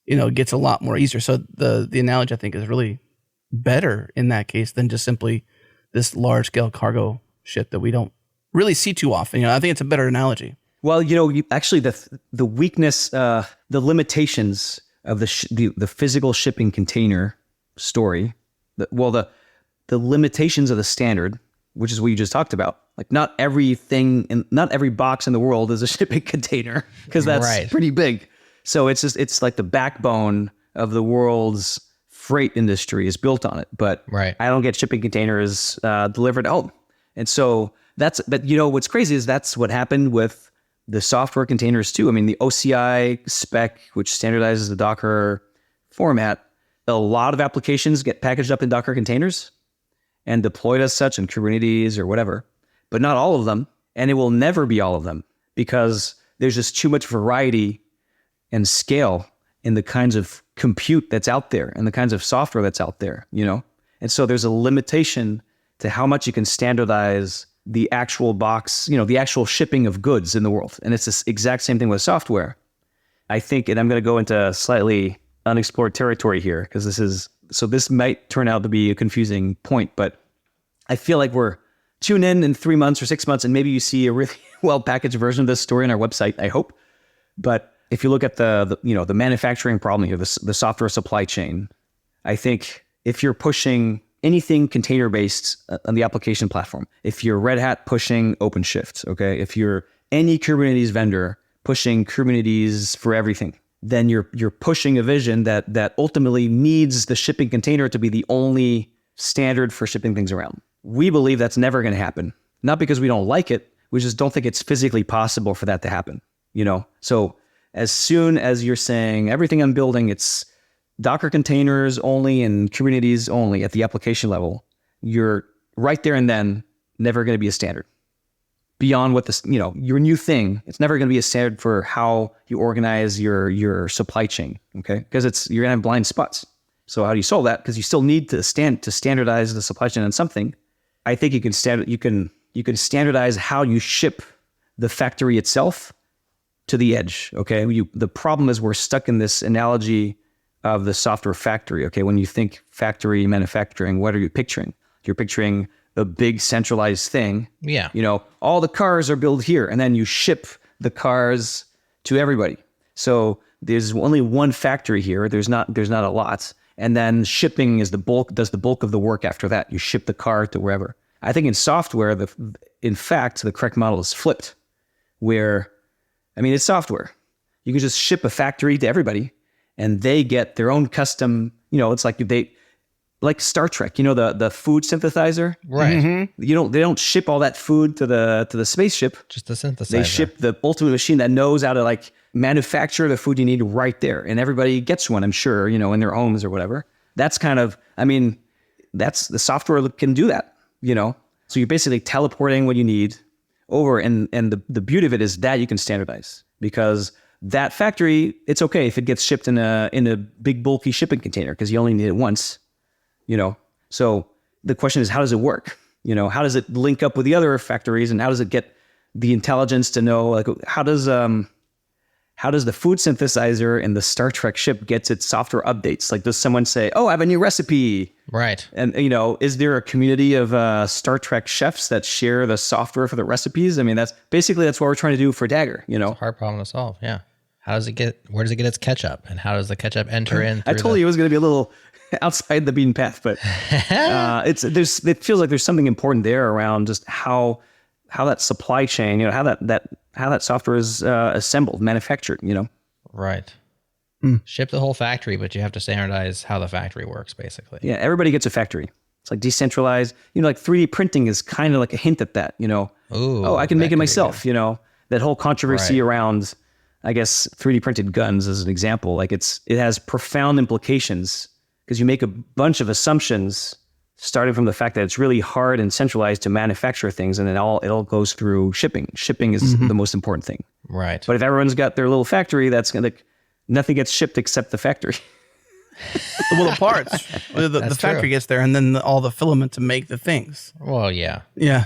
Speaker 1: gets a lot more easier. So the analogy, I think, is really better in that case than just simply this large scale cargo ship that we don't really see too often. I think it's a better analogy.
Speaker 3: Well, actually the weakness, the limitations of the physical shipping container story, the limitations of the standard, which is what you just talked about. Like not everything and not every box in the world is a shipping container, because that's pretty big. So it's like the backbone of the world's freight industry is built on it. But I don't get shipping containers delivered to home. And so but what's crazy is that's what happened with the software containers too. I mean, the OCI spec, which standardizes the Docker format, a lot of applications get packaged up in Docker containers and deployed as such in Kubernetes or whatever, but not all of them. And it will never be all of them because there's just too much variety and scale in the kinds of compute that's out there and the kinds of software that's out there, And so there's a limitation to how much you can standardize the actual box, the actual shipping of goods in the world. And it's this exact same thing with software. I think, and I'm going to go into slightly unexplored territory here, because this might turn out to be a confusing point, but I feel like we're tune in 3 months or 6 months, and maybe you see a really well-packaged version of this story on our website, I hope. But if you look at the manufacturing problem here, the software supply chain, I think if you're pushing anything container-based on the application platform, if you're Red Hat pushing OpenShift, okay, if you're any Kubernetes vendor pushing Kubernetes for everything, then you're pushing a vision that ultimately needs the shipping container to be the only standard for shipping things around. We believe that's never going to happen. Not because we don't like it, we just don't think it's physically possible for that to happen, So as soon as you're saying everything I'm building, it's Docker containers only and Kubernetes only at the application level, you're right there and then never going to be a standard. Beyond what your new thing, it's never going to be a standard for how you organize your supply chain, okay? Because you're going to have blind spots. So how do you solve that? Because you still need to standardize the supply chain on something. I think you can standardize how you ship the factory itself to the edge, okay? The problem is we're stuck in this analogy of the software factory, okay? When you think factory manufacturing, what are you picturing? You're picturing a big centralized thing.
Speaker 4: Yeah.
Speaker 3: All the cars are built here, and then you ship the cars to everybody. So there's only one factory here. There's not a lot. And then shipping does the bulk of the work after that. You ship the car to wherever. I think in software, in fact, the correct model is flipped, where, it's software. You can just ship a factory to everybody, and they get their own custom, it's like Star Trek, the food synthesizer.
Speaker 4: Right.
Speaker 3: Mm-hmm. They don't ship all that food to the spaceship.
Speaker 4: Just the synthesizer.
Speaker 3: They ship the ultimate machine that knows how to manufacture the food you need right there. And everybody gets one, I'm sure, in their homes or whatever. That's that's the software can do that, So you're basically teleporting what you need over. And the beauty of it is that you can standardize, because that factory, it's okay if it gets shipped in a big bulky shipping container because you only need it once, So the question is, how does it work? How does it link up with the other factories, and how does it get the intelligence to know, how does how does the food synthesizer in the Star Trek ship gets its software updates? Like, does someone say, "Oh, I have a new recipe"?
Speaker 4: Right.
Speaker 3: And is there a community of Star Trek chefs that share the software for the recipes? I mean, that's what we're trying to do for Dagger.
Speaker 4: It's a hard problem to solve. Yeah. Where does it get its ketchup, and how does the ketchup enter in?
Speaker 3: I told you it was going to be a little outside the beaten path, but it feels like there's something important there around just how that supply chain, how that software is assembled, manufactured.
Speaker 4: Right. Ship the whole factory, but you have to standardize how the factory works, basically.
Speaker 3: Yeah, everybody gets a factory. It's like decentralized. Like 3D printing is kind of like a hint at that.
Speaker 4: Ooh,
Speaker 3: I can make it myself. That whole controversy around, I guess, 3D printed guns as an example. Like it has profound implications because you make a bunch of assumptions starting from the fact that it's really hard and centralized to manufacture things, and it all goes through shipping. Shipping is the most important thing.
Speaker 4: Right.
Speaker 3: But if everyone's got their little factory, nothing gets shipped except the factory.
Speaker 1: Well, the parts, the factory gets there, and then all the filament to make the things.
Speaker 4: Well, yeah.
Speaker 1: Yeah,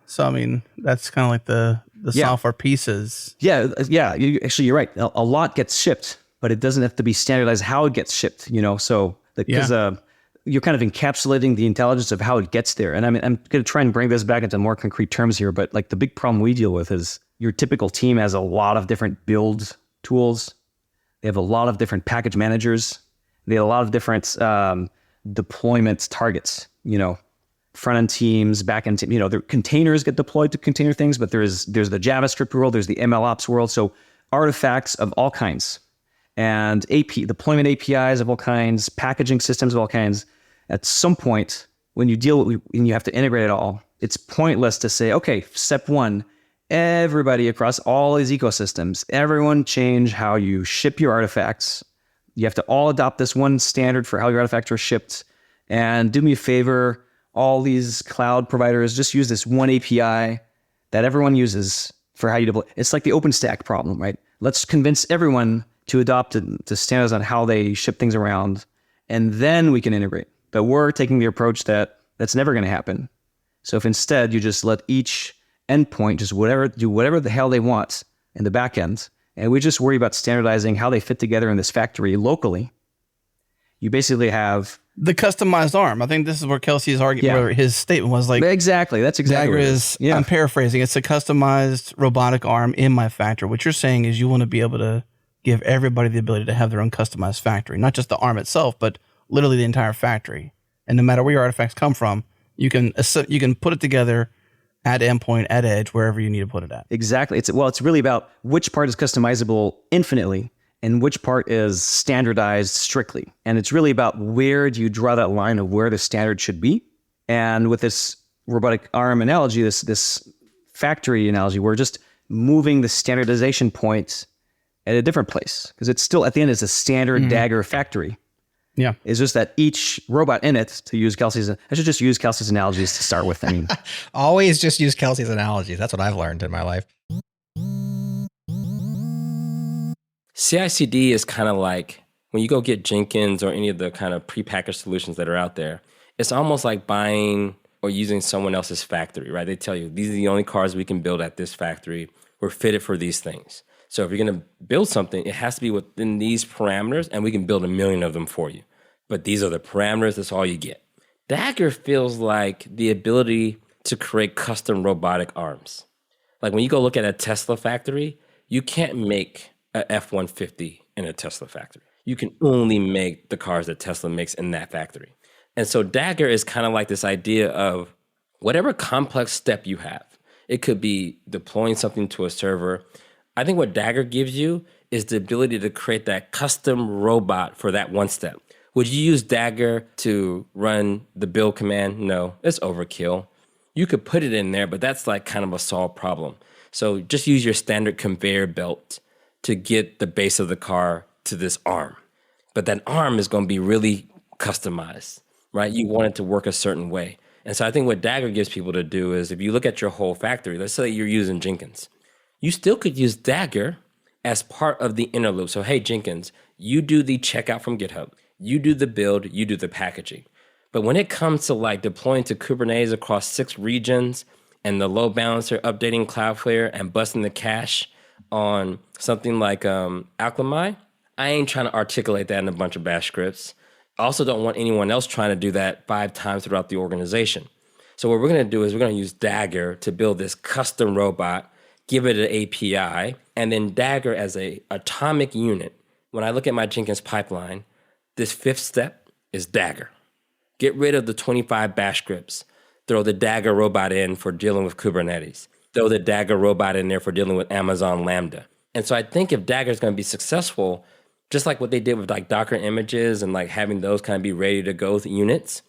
Speaker 1: So, I mean, that's kind of like the software pieces.
Speaker 3: Yeah. You're right. A lot gets shipped, but it doesn't have to be standardized how it gets shipped, So, because you're kind of encapsulating the intelligence of how it gets there. And I mean, I'm going to try and bring this back into more concrete terms here, but like the big problem we deal with is your typical team has a lot of different build tools. They have a lot of different package managers. They have a lot of different deployment targets, front-end teams, back-end teams. Their containers get deployed to container things, but there's the JavaScript world, there's the MLOps world. So artifacts of all kinds and deployment APIs of all kinds, packaging systems of all kinds. At some point, when you have to integrate it all, it's pointless to say, okay, step one, everybody across all these ecosystems, everyone change how you ship your artifacts. You have to all adopt this one standard for how your artifacts are shipped. And do me a favor, all these cloud providers, just use this one API that everyone uses for how you deploy. It's like the OpenStack problem, right? Let's convince everyone to adopt to standards on how they ship things around, and then we can integrate. But we're taking the approach that's never going to happen. So if instead you just let each endpoint just do whatever the hell they want in the back end, and we just worry about standardizing how they fit together in this factory locally, you basically have
Speaker 1: the customized arm. I think this is where Kelsey's argument, where his statement was like,
Speaker 3: exactly. That's exactly
Speaker 1: Dagger is. I'm paraphrasing. It's a customized robotic arm in my factory. What you're saying is you want to be able to give everybody the ability to have their own customized factory, not just the arm itself, but literally the entire factory. And no matter where your artifacts come from, you can put it together at endpoint, at edge, wherever you need to put it at.
Speaker 3: Exactly. It's really about which part is customizable infinitely and which part is standardized strictly. And it's really about where do you draw that line of where the standard should be. And with this robotic arm analogy, this factory analogy, we're just moving the standardization point at a different place, because it's still, at the end, it's a standard Dagger factory.
Speaker 1: Yeah.
Speaker 3: It's just that each robot in it, I should just use Kelsey's analogies to start with. I mean,
Speaker 4: always just use Kelsey's analogies. That's what I've learned in my life.
Speaker 5: CI/CD is kind of like when you go get Jenkins or any of the kind of prepackaged solutions that are out there. It's almost like buying or using someone else's factory, right? They tell you, these are the only cars we can build at this factory. We're fitted for these things. So if you're going to build something, it has to be within these parameters, and we can build 1 million of them for you. But these are the parameters. That's all you get. Dagger feels like the ability to create custom robotic arms. Like when you go look at a Tesla factory, you can't make a F-150 in a Tesla factory. You can only make the cars that Tesla makes in that factory. And so Dagger is kind of like this idea of whatever complex step you have. It could be deploying something to a server. I think what Dagger gives you is the ability to create that custom robot for that one step. Would you use Dagger to run the build command? No, it's overkill. You could put it in there, but that's like kind of a solved problem. So just use your standard conveyor belt to get the base of the car to this arm. But that arm is going to be really customized, right? You want it to work a certain way. And so I think what Dagger gives people to do is if you look at your whole factory, let's say you're using Jenkins, you still could use Dagger as part of the inner loop. So, hey, Jenkins, you do the checkout from GitHub. You do the build, you do the packaging. But when it comes to like deploying to Kubernetes across 6 regions and the load balancer updating Cloudflare and busting the cache on something like Alchemy, I ain't trying to articulate that in a bunch of bash scripts. I also don't want anyone else trying to do that 5 times throughout the organization. So what we're going to do is we're going to use Dagger to build this custom robot, give it an API, and then Dagger as a atomic unit. When I look at my Jenkins pipeline, this 5th step is Dagger. Get rid of the 25 bash scripts. Throw the Dagger robot in for dealing with Kubernetes. Throw the Dagger robot in there for dealing with Amazon Lambda. And so I think if Dagger is going to be successful, just like what they did with like Docker images and like having those kind of be ready to go units,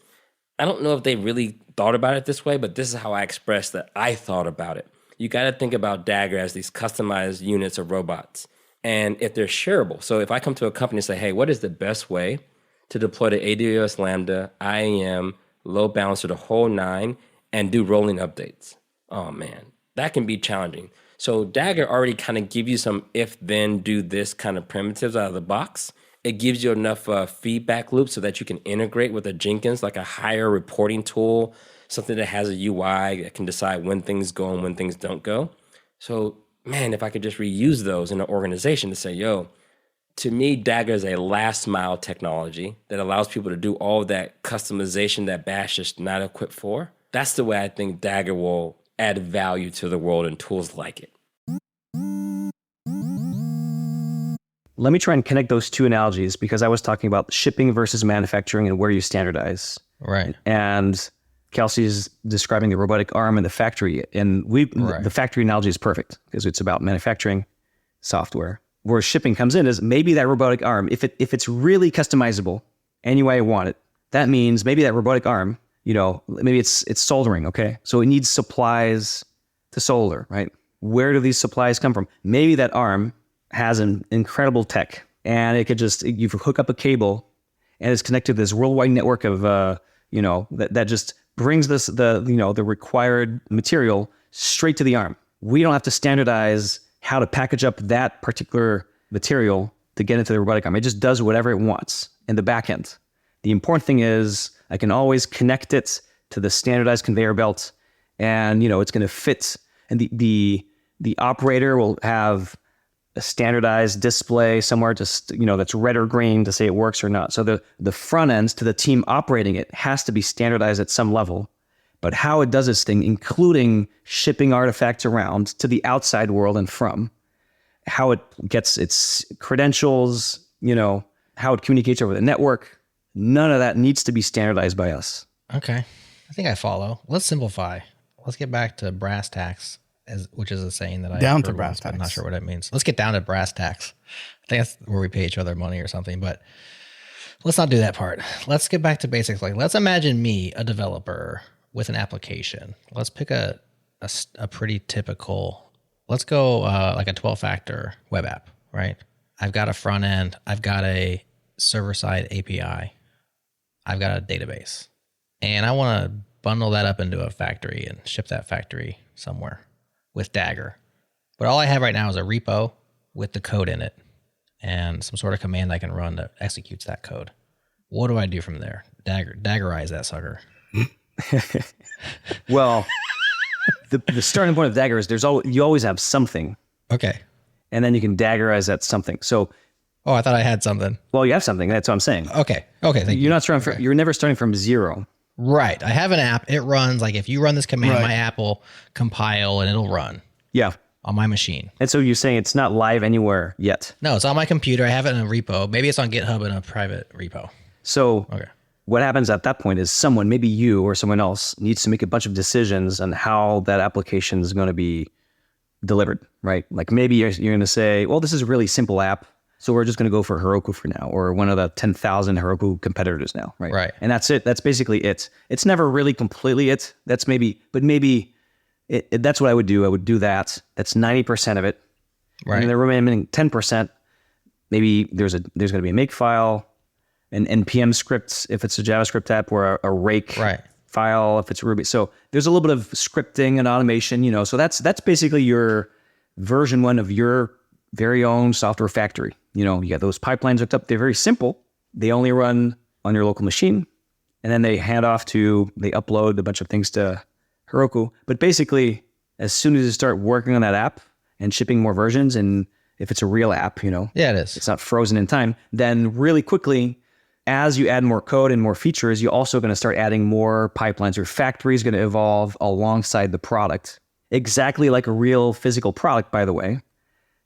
Speaker 5: I don't know if they really thought about it this way, but this is how I expressed that I thought about it. You got to think about Dagger as these customized units of robots. And if they're shareable, so if I come to a company and say, hey, what is the best way to deploy to AWS Lambda, IAM, load balancer, the whole 9, and do rolling updates? Oh man, that can be challenging. So Dagger already kind of gives you some if, then, do this kind of primitives out of the box. It gives you enough feedback loops so that you can integrate with a Jenkins, like a higher reporting tool, something that has a UI that can decide when things go and when things don't go. So man, if I could just reuse those in an organization to say, yo, to me, Dagger is a last mile technology that allows people to do all of that customization that Bash is not equipped for. That's the way I think Dagger will add value to the world and tools like it.
Speaker 3: Let me try and connect those two analogies because I was talking about shipping versus manufacturing and where you standardize.
Speaker 4: Right.
Speaker 3: And Kelsey's describing the robotic arm in the factory. And the factory analogy is perfect because it's about manufacturing software. Where shipping comes in is maybe that robotic arm, if it's really customizable any way I want it, that means maybe that robotic arm, maybe it's soldering, okay? So it needs supplies to solder, right? Where do these supplies come from? Maybe that arm has an incredible tech and it could you hook up a cable and it's connected to this worldwide network of, that just brings the required material straight to the arm. We don't have to standardize how to package up that particular material to get into the robotic arm. It just does whatever it wants in the back end. The important thing is I can always connect it to the standardized conveyor belt and, it's going to fit. And the operator will have a standardized display somewhere just, that's red or green to say it works or not. So the front end to the team operating it has to be standardized at some level. But how it does its thing, including shipping artifacts around to the outside world and from, how it gets its credentials, how it communicates over the network, none of that needs to be standardized by us.
Speaker 4: Okay. I think I follow. Let's simplify. Let's get back to brass tacks, which is a saying that I
Speaker 1: down to brass tacks.
Speaker 4: I'm not sure what that means. Let's get down to brass tacks. I think that's where we pay each other money or something, but let's not do that part. Let's get back to basics. Like, let's imagine me, a developer, with an application. Let's pick a pretty typical, let's go like a 12-factor web app, right? I've got a front end. I've got a server-side API. I've got a database. And I want to bundle that up into a factory and ship that factory somewhere with Dagger. But all I have right now is a repo with the code in it and some sort of command I can run that executes that code. What do I do from there? Daggerize that sucker.
Speaker 3: Well, the starting point of Dagger is you always have something.
Speaker 4: Okay.
Speaker 3: And then you can Daggerize that something. So,
Speaker 4: I thought I had something.
Speaker 3: Well, you have something. That's what I'm saying.
Speaker 4: Okay. Thank you.
Speaker 3: You're never starting from zero.
Speaker 4: Right. I have an app. It runs like if you run this command, my app will compile and it'll run.
Speaker 3: Yeah.
Speaker 4: On my machine.
Speaker 3: And so you're saying it's not live anywhere yet?
Speaker 4: No, it's on my computer. I have it in a repo. Maybe it's on GitHub in a private repo.
Speaker 3: So what happens at that point is someone, maybe you or someone else, needs to make a bunch of decisions on how that application is going to be delivered, right? Like maybe you're going to say, well, this is a really simple app, so we're just going to go for Heroku for now, or one of the 10,000 Heroku competitors now, right?
Speaker 4: Right.
Speaker 3: And that's it. That's basically it. It's never really completely it. That's maybe that's what I would do. I would do that. That's 90% of it. Right. And the remaining 10%, maybe there's going to be a makefile, an NPM script if it's a JavaScript app, or a rake file if it's Ruby. So there's a little bit of scripting and automation, so that's basically your version 1 of your very own software factory. You got those pipelines hooked up. They're very simple. They only run on your local machine, and then they upload a bunch of things to Heroku. But basically, as soon as you start working on that app, and shipping more versions, and if it's a real app,
Speaker 4: Yeah, it is.
Speaker 3: It's not frozen in time, then really quickly, as you add more code and more features, you're also going to start adding more pipelines. Your factory is going to evolve alongside the product, exactly like a real physical product, by the way.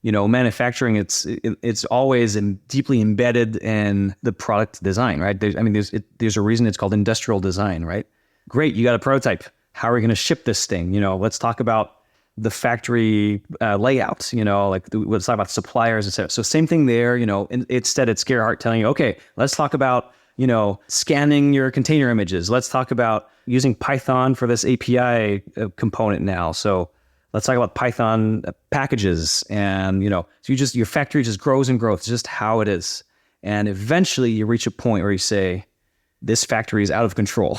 Speaker 3: Manufacturing, it's always deeply embedded in the product design, right? There's a reason it's called industrial design, right? Great, you got a prototype. How are we going to ship this thing? Let's talk about the factory layout. Let's talk about suppliers, etc. So same thing there. Instead, it's Gerhardt telling you, okay, let's talk about scanning your container images. Let's talk about using Python for this API component now. So let's talk about Python packages, and so your factory just grows and grows. It's just how it is, and eventually you reach a point where you say, "This factory is out of control."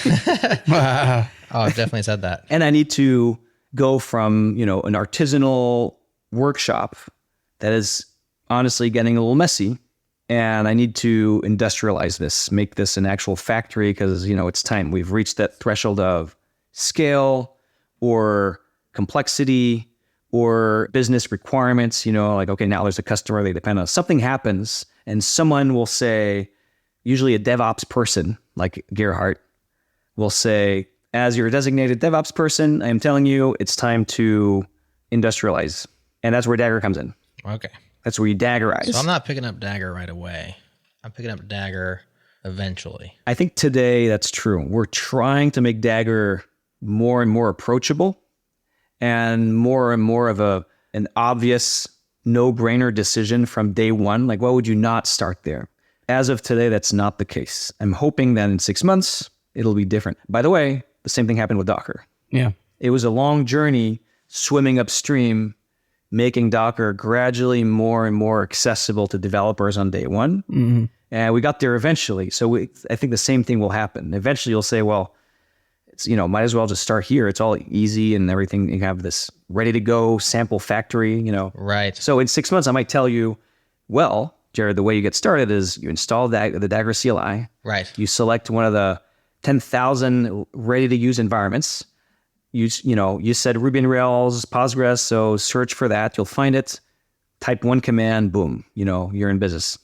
Speaker 4: Oh, I've definitely said that.
Speaker 3: And I need to go from an artisanal workshop that is honestly getting a little messy, and I need to industrialize this, make this an actual factory, because it's time. We've reached that threshold of scale or complexity or business requirements, okay, now there's a customer, they depend on something happens, and someone will say, usually a DevOps person like Gerhardt will say, as your designated DevOps person, I am telling you it's time to industrialize. And that's where Dagger comes in.
Speaker 4: Okay.
Speaker 3: That's where you Daggerize.
Speaker 4: So I'm not picking up Dagger right away. I'm picking up Dagger eventually.
Speaker 3: I think today that's true. We're trying to make Dagger more and more approachable, and more of an obvious no-brainer decision from day one. Like, why would you not start there? As of today, that's not the case. I'm hoping that in 6 months, it'll be different. By the way, the same thing happened with Docker.
Speaker 1: Yeah.
Speaker 3: It was a long journey swimming upstream, making Docker gradually more and more accessible to developers on day one.
Speaker 1: Mm-hmm.
Speaker 3: And we got there eventually. So I think the same thing will happen. Eventually you'll say, well, it's, might as well just start here. It's all easy and everything. You have this ready to go sample factory,
Speaker 4: Right.
Speaker 3: So in 6 months, I might tell you, well, Jared, the way you get started is you install the Dagger CLI.
Speaker 4: Right.
Speaker 3: You select one of the 10,000 ready to use environments. You said Ruby on Rails, Postgres, so search for that. You'll find it. Type one command, boom, you're in business.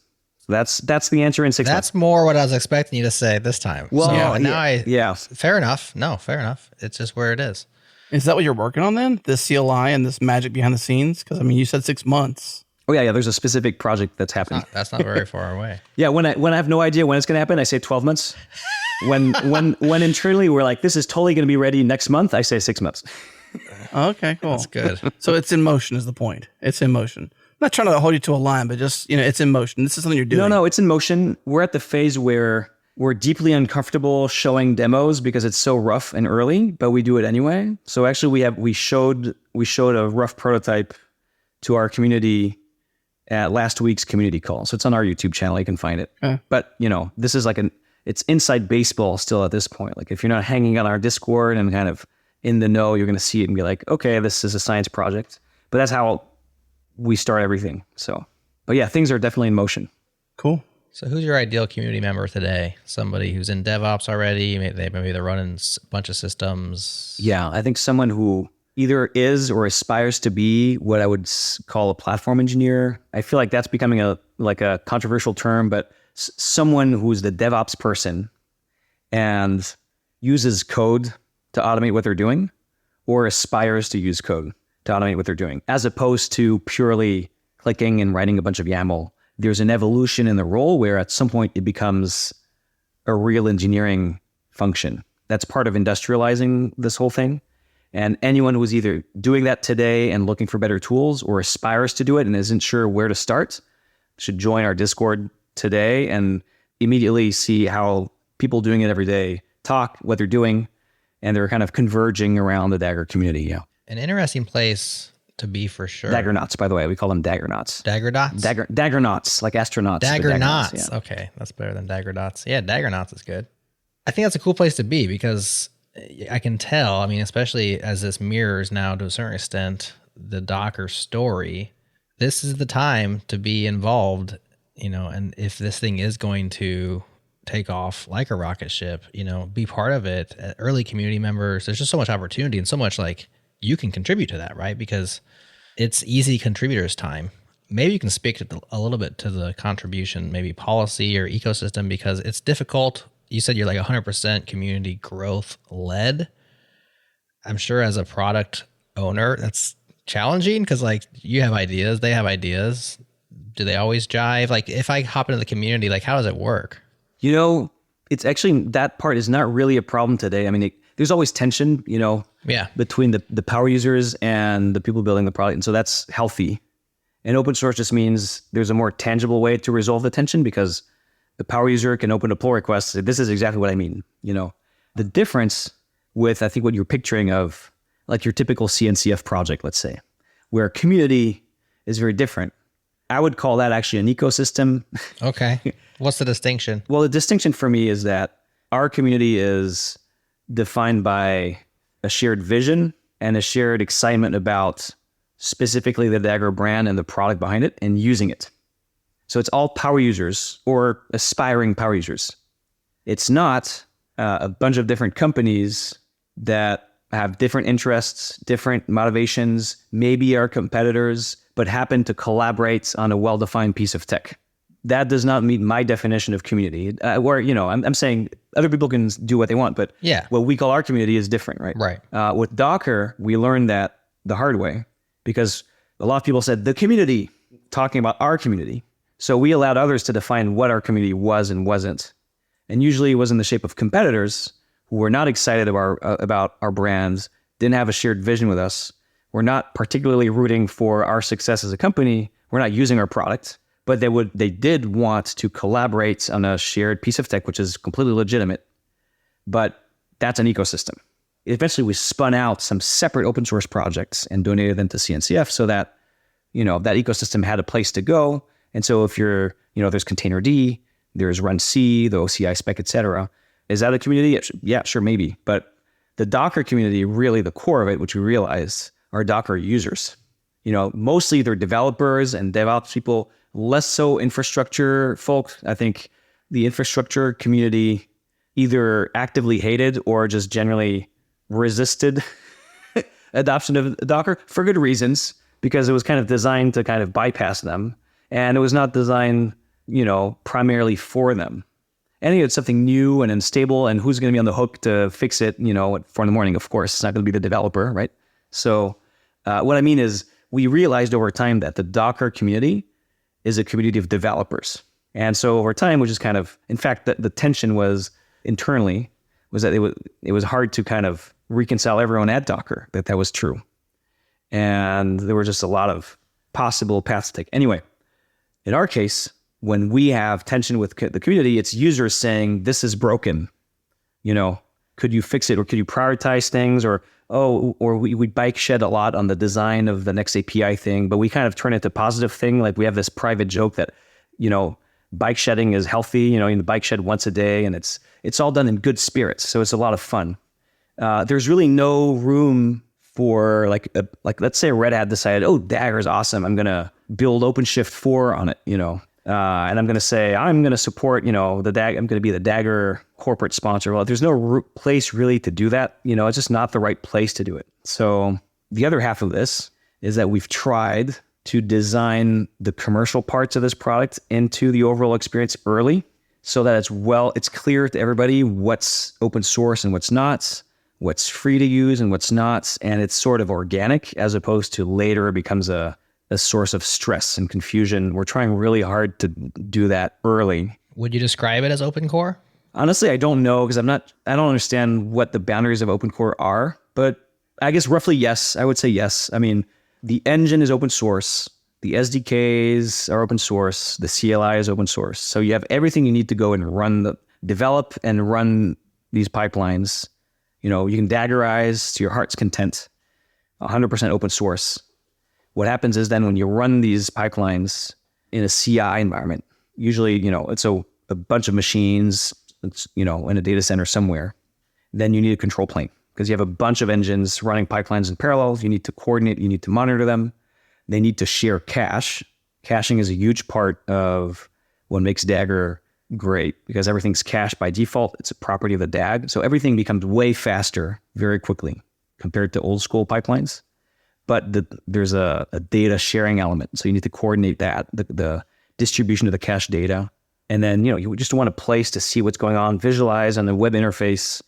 Speaker 3: That's the answer in 6 months.
Speaker 4: That's more what I was expecting you to say this time.
Speaker 3: Well,
Speaker 4: yeah. Fair enough. No, fair enough. It's just where it is.
Speaker 1: Is that what you're working on then? This CLI and this magic behind the scenes? Because you said 6 months.
Speaker 3: Oh yeah. There's a specific project that's happening.
Speaker 4: That's not very far away.
Speaker 3: Yeah. When I have no idea when it's going to happen, I say 12 months. When internally we're like, this is totally going to be ready next month, I say 6 months.
Speaker 1: Okay, cool.
Speaker 4: That's good.
Speaker 1: So it's in motion is the point. It's in motion. I'm not trying to hold you to a line, but just, it's in motion. This is something you're doing.
Speaker 3: No, it's in motion. We're at the phase where we're deeply uncomfortable showing demos because it's so rough and early, but we do it anyway. So actually we showed a rough prototype to our community at last week's community call. So it's on our YouTube channel. You can find it. Okay. But, this is it's inside baseball still at this point. Like if you're not hanging on our Discord and kind of in the know, you're going to see it and be like, okay, this is a science project. But that's how we start everything. So, but yeah, things are definitely in motion.
Speaker 1: Cool.
Speaker 4: So who's your ideal community member today? Somebody who's in DevOps already? Maybe they're running a bunch of systems.
Speaker 3: Yeah, I think someone who either is or aspires to be what I would call a platform engineer. I feel like that's becoming a controversial term, but someone who's the DevOps person and uses code to automate what they're doing, or aspires to use code to automate what they're doing, as opposed to purely clicking and writing a bunch of YAML. There's an evolution in the role where at some point it becomes a real engineering function. That's part of industrializing this whole thing. And anyone who's either doing that today and looking for better tools, or aspires to do it and isn't sure where to start, should join our Discord today and immediately see how people doing it every day talk, what they're doing, and they're kind of converging around the Dagger community. Yeah.
Speaker 4: An interesting place to be for sure.
Speaker 3: Daggernauts, by the way. We call them Daggernauts.
Speaker 4: Daggernauts?
Speaker 3: Daggernauts, like astronauts.
Speaker 4: Daggernauts.
Speaker 3: Yeah.
Speaker 4: Okay, that's better than Daggernauts. Yeah, Daggernauts is good. I think that's a cool place to be because I can tell, especially as this mirrors now to a certain extent the Docker story, this is the time to be involved, and if this thing is going to take off like a rocket ship, be part of it. Early community members, there's just so much opportunity and so much you can contribute to that, right? Because it's easy contributors time. Maybe you can speak a little bit to the contribution, maybe policy or ecosystem, because it's difficult. You said you're like 100% community growth led. I'm sure as a product owner, that's challenging because like you have ideas, they have ideas. Do they always jive? Like if I hop into the community, like how does it work?
Speaker 3: It's actually, that part is not really a problem today. I mean, there's always tension, between the power users and the people building the product. And so that's healthy. And open source just means there's a more tangible way to resolve the tension because the power user can open a pull request. Say, this is exactly what I mean. The difference with, I think, what you're picturing of like your typical CNCF project, let's say, where community is very different. I would call that actually an ecosystem.
Speaker 4: Okay. What's the distinction?
Speaker 3: Well, the distinction for me is that our community is defined by a shared vision and a shared excitement about specifically the Dagger brand and the product behind it and using it. So it's all power users or aspiring power users. It's not a bunch of different companies that have different interests, different motivations, maybe are competitors, but happen to collaborate on a well-defined piece of tech. That does not meet my definition of community. I'm saying other people can do what they want, but what we call our community is different, right?
Speaker 4: Right.
Speaker 3: With Docker, we learned that the hard way because a lot of people said the community, talking about our community. So we allowed others to define what our community was and wasn't. And usually it was in the shape of competitors who were not excited about our brands, didn't have a shared vision with us. We're not particularly rooting for our success as a company. We're not using our product, but they did want to collaborate on a shared piece of tech, which is completely legitimate. But that's an ecosystem. Eventually, we spun out some separate open source projects and donated them to CNCF so that, that ecosystem had a place to go. And so if there's Containerd, there's Run C, the OCI spec, et cetera. Is that a community? Yeah, sure, maybe. But the Docker community, really the core of it, which we realized, are Docker users. Mostly they're developers and DevOps people, less so infrastructure folks. I think the infrastructure community either actively hated or just generally resisted adoption of Docker for good reasons, because it was kind of designed to kind of bypass them. And it was not designed, primarily for them. And it's something new and unstable, and who's going to be on the hook to fix it, at 4 a.m, of course. It's not going to be the developer, right? So what I mean is we realized over time that the Docker community is a community of developers. And so over time, which is kind of, in fact, the tension was internally, was that it was hard to kind of reconcile everyone at Docker that was true. And there were just a lot of possible paths to take. Anyway, in our case, when we have tension with the community, it's users saying, this is broken. Could you fix it? Or could you prioritize things? Or we bike shed a lot on the design of the next API thing, but we kind of turn it to positive thing. Like we have this private joke that, bike shedding is healthy, you bike shed once a day, and it's all done in good spirits. So it's a lot of fun. There's really no room for like let's say Red Hat decided, Dagger is awesome. I'm going to build OpenShift 4 on it, and I'm going to say, I'm going to support, the Dagger. I'm going to be the Dagger corporate sponsor. Well, there's no place really to do that. It's just not the right place to do it. So the other half of this is that we've tried to design the commercial parts of this product into the overall experience early so that it's clear to everybody what's open source and what's not, what's free to use and what's not. And it's sort of organic as opposed to later it becomes a source of stress and confusion. We're trying really hard to do that early.
Speaker 4: Would you describe it as open core?
Speaker 3: Honestly, I don't know because I don't understand what the boundaries of open core are, but I guess roughly yes, I would say yes. I mean, the engine is open source. The SDKs are open source. The CLI is open source. So you have everything you need to go and develop and run these pipelines. You can Daggerize to your heart's content, 100% open source. What happens is then when you run these pipelines in a CI environment, usually, it's a bunch of machines, in a data center somewhere, then you need a control plane because you have a bunch of engines running pipelines in parallel. You need to coordinate, you need to monitor them. They need to share cache. Caching is a huge part of what makes Dagger great because everything's cached by default. It's a property of the DAG. So everything becomes way faster very quickly compared to old school pipelines. but there's a data sharing element. So you need to coordinate that, the distribution of the cache data. And then, you just want a place to see what's going on, visualize on the web interface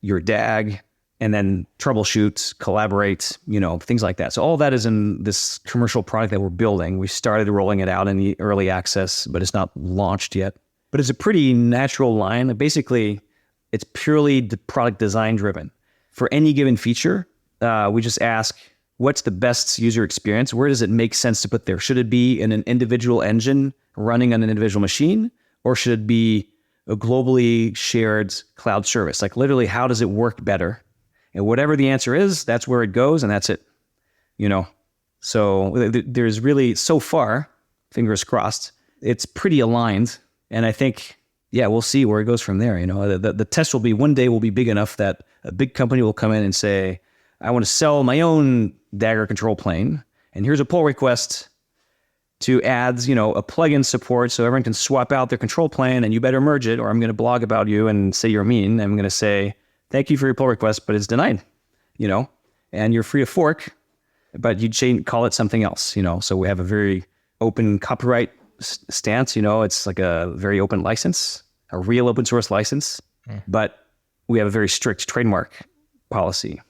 Speaker 3: your DAG, and then troubleshoot, collaborate, things like that. So all that is in this commercial product that we're building. We started rolling it out in the early access, but it's not launched yet. But it's a pretty natural line. Basically, it's purely product design driven. For any given feature, we just ask, what's the best user experience? Where does it make sense to put there? Should it be in an individual engine running on an individual machine? Or should it be a globally shared cloud service? Like literally, how does it work better? And whatever the answer is, that's where it goes, and that's it. So there's really, so far, fingers crossed, it's pretty aligned. And I think, we'll see where it goes from there. The test will be, one day will be big enough that a big company will come in and say, I want to sell my own Dagger control plane, and here's a pull request to add, a plugin support so everyone can swap out their control plane, and you better merge it, or I'm going to blog about you and say you're mean. I'm going to say, thank you for your pull request, but it's denied, and you're free to fork, but you call it something else, So we have a very open copyright stance, it's like a very open license, a real open source license, but we have a very strict trademark policy.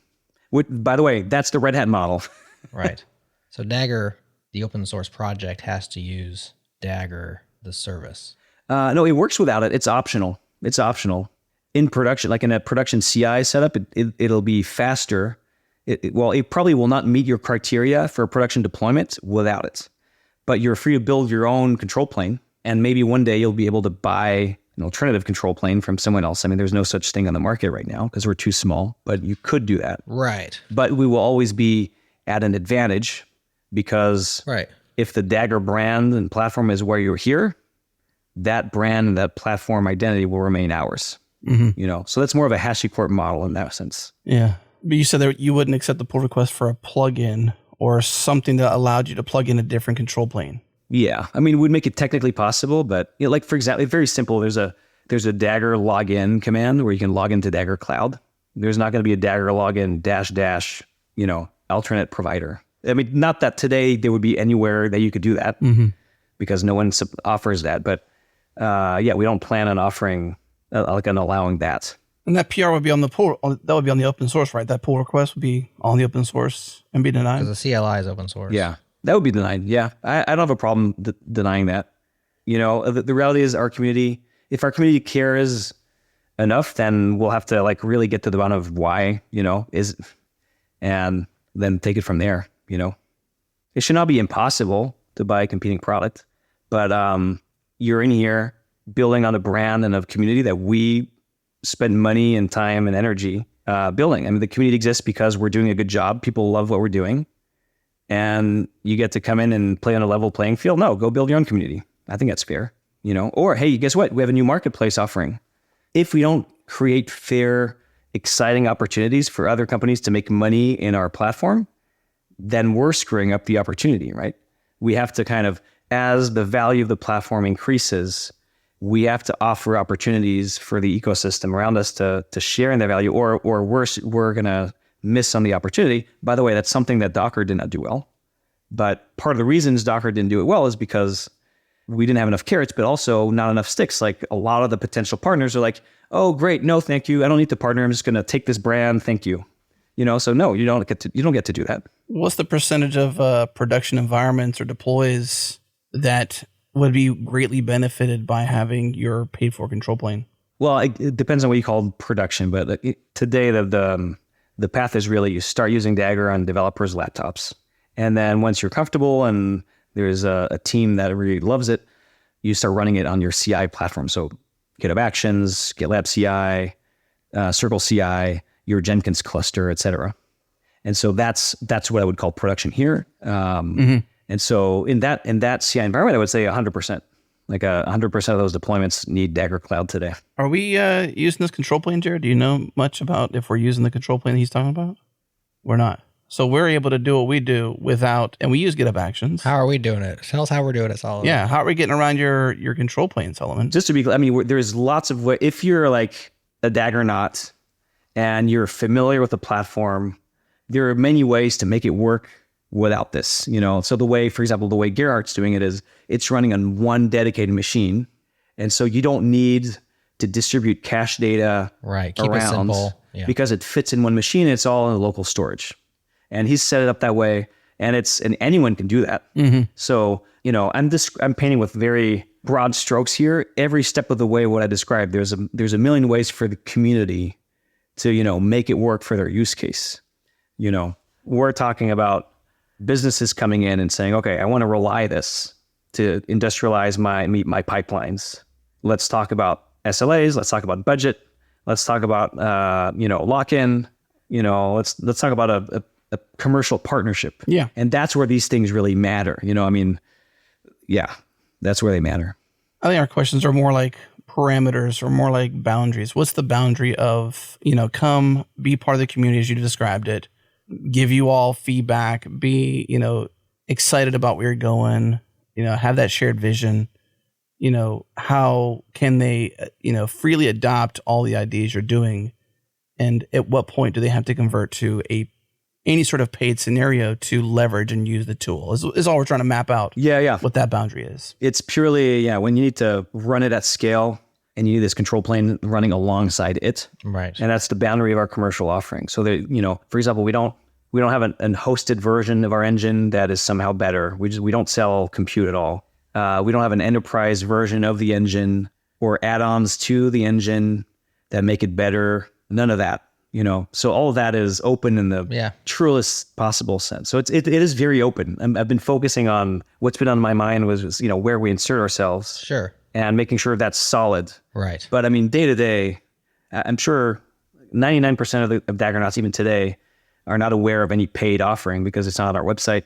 Speaker 3: Which, by the way, that's the Red Hat model.
Speaker 4: Right. So Dagger, the open source project, has to use Dagger, the service.
Speaker 3: No, it works without it. It's optional. In production, like in a production CI setup, it'll be faster. It probably will not meet your criteria for a production deployment without it. But you're free to build your own control plane. And maybe one day you'll be able to buy an alternative control plane from someone else. I mean, there's no such thing on the market right now because we're too small, but you could do that.
Speaker 4: Right.
Speaker 3: But we will always be at an advantage because if the Dagger brand and platform is where you're here, that brand and that platform identity will remain ours. So that's more of a HashiCorp model in that sense.
Speaker 1: Yeah. But you said that you wouldn't accept the pull request for a plugin or something that allowed you to plug in a different control plane.
Speaker 3: Yeah. I mean, we'd make it technically possible, but like for example, very simple. There's a Dagger login command where you can log into Dagger Cloud. There's not going to be a Dagger login -- alternate provider. I mean, not that today there would be anywhere that you could do that because no one offers that. But we don't plan on offering on allowing that.
Speaker 1: And that PR would be on the pull. That would be on the open source, right? That pull request would be on the open source and be denied.
Speaker 4: Because the CLI is open source.
Speaker 3: Yeah, that would be denied. Yeah, I don't have a problem denying that. The reality is our community. If our community cares enough, then we'll have to really get to the bottom of why. And then take it from there. It should not be impossible to buy a competing product, but you're in here building on a brand and a community that we spend money and time and energy building. I mean, the community exists because we're doing a good job. People love what we're doing. And you get to come in and play on a level playing field. No, go build your own community. I think that's fair, Or, hey, guess what? We have a new marketplace offering. If we don't create fair, exciting opportunities for other companies to make money in our platform, then we're screwing up the opportunity, right? We have to kind of, as the value of the platform increases, we have to offer opportunities for the ecosystem around us to share in that value, or we're going to miss on the opportunity. By the way, that's something that Docker did not do well. But part of the reasons Docker didn't do it well is because we didn't have enough carrots, but also not enough sticks. Like a lot of the potential partners are like, oh, great. No, thank you. I don't need to partner. I'm just going to take this brand. Thank you. So no, you don't get to do that.
Speaker 1: What's the percentage of production environments or deploys that would be greatly benefited by having your paid for control plane?
Speaker 3: Well, it depends on what you call production, but today the path is really you start using Dagger on developers' laptops. And then once you're comfortable and there's a team that really loves it, you start running it on your CI platform. So GitHub Actions, GitLab CI, Circle CI, your Jenkins cluster, et cetera. And so that's what I would call production here. And so in that CI environment, I would say 100%. Like 100% of those deployments need Dagger Cloud today.
Speaker 1: Are we using this control plane, Jared? Do you know much about if we're using the control plane he's talking about? We're not. So we're able to do what we do without, and we use GitHub Actions.
Speaker 4: How are we doing it? Tell us how we're doing it, Solomon.
Speaker 1: Yeah, how are we getting around your control plane, Solomon?
Speaker 3: Just to be clear, I mean, there's lots of ways. If you're like a Dagger and you're familiar with the platform, there are many ways to make it work without this, So the way, for example, the way Gerhardt's doing it is it's running on one dedicated machine. And so you don't need to distribute cache data
Speaker 4: Keep
Speaker 3: around
Speaker 4: it simple. Yeah.
Speaker 3: because it fits in one machine. It's all in local storage. And he's set it up that way. And anyone can do that.
Speaker 1: Mm-hmm.
Speaker 3: So, I'm painting with very broad strokes here. Every step of the way, what I described, there's a million ways for the community to, make it work for their use case. We're talking about businesses coming in and saying, okay, I want to rely this to industrialize my pipelines. Let's talk about SLAs. Let's talk about budget. Let's talk about, lock-in. Let's talk about a commercial partnership.
Speaker 1: Yeah.
Speaker 3: And that's where these things really matter. That's where they matter.
Speaker 1: I think our questions are more like parameters or more like boundaries. What's the boundary of, come be part of the community as you described it, give you all feedback, be, excited about where you're going, have that shared vision, how can they, freely adopt all the ideas you're doing? And at what point do they have to convert to any sort of paid scenario to leverage and use the tool is all we're trying to map out.
Speaker 3: Yeah.
Speaker 1: What that boundary is.
Speaker 3: It's purely, when you need to run it at scale and you need this control plane running alongside it.
Speaker 4: Right.
Speaker 3: And that's the boundary of our commercial offering. So that, for example, we don't have an hosted version of our engine that is somehow better. We don't sell compute at all. We don't have an enterprise version of the engine or add-ons to the engine that make it better. None of that. So all of that is open in the truest possible sense. So it is very open. I've been focusing on what's been on my mind was where we insert ourselves.
Speaker 4: Sure.
Speaker 3: And making sure that's solid.
Speaker 4: Right.
Speaker 3: But day to day, I'm sure 99% of Daggernauts even today are not aware of any paid offering because it's not on our website.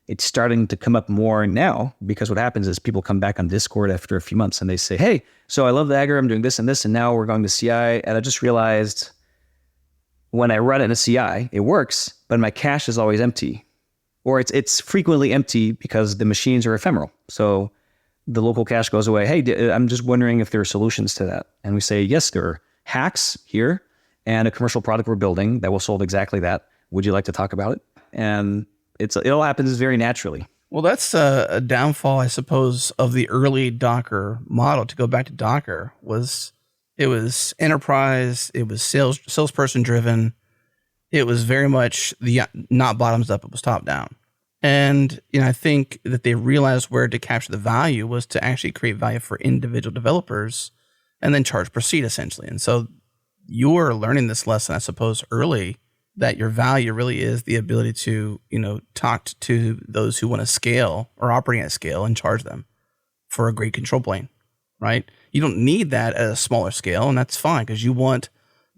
Speaker 3: It's starting to come up more now because what happens is people come back on Discord after a few months and they say, hey, so I love Dagger, I'm doing this and this, and now we're going to CI. And I just realized when I run it in a CI, it works, but my cache is always empty. Or it's frequently empty because the machines are ephemeral. So the local cache goes away. Hey, I'm just wondering if there are solutions to that. And we say, yes, there are hacks here and a commercial product we're building that will solve exactly that. Would you like to talk about it? And it all happens very naturally.
Speaker 1: Well, that's a downfall, I suppose, of the early Docker model. To go back to Docker, it was enterprise, it was salesperson driven. It was very much not bottoms up, it was top down. And I think that they realized where to capture the value was to actually create value for individual developers and then charge per seat, essentially. And so you're learning this lesson, I suppose, early, that your value really is the ability to, talk to those who want to scale or operating at scale and charge them for a great control plane, right? You don't need that at a smaller scale, and that's fine because you want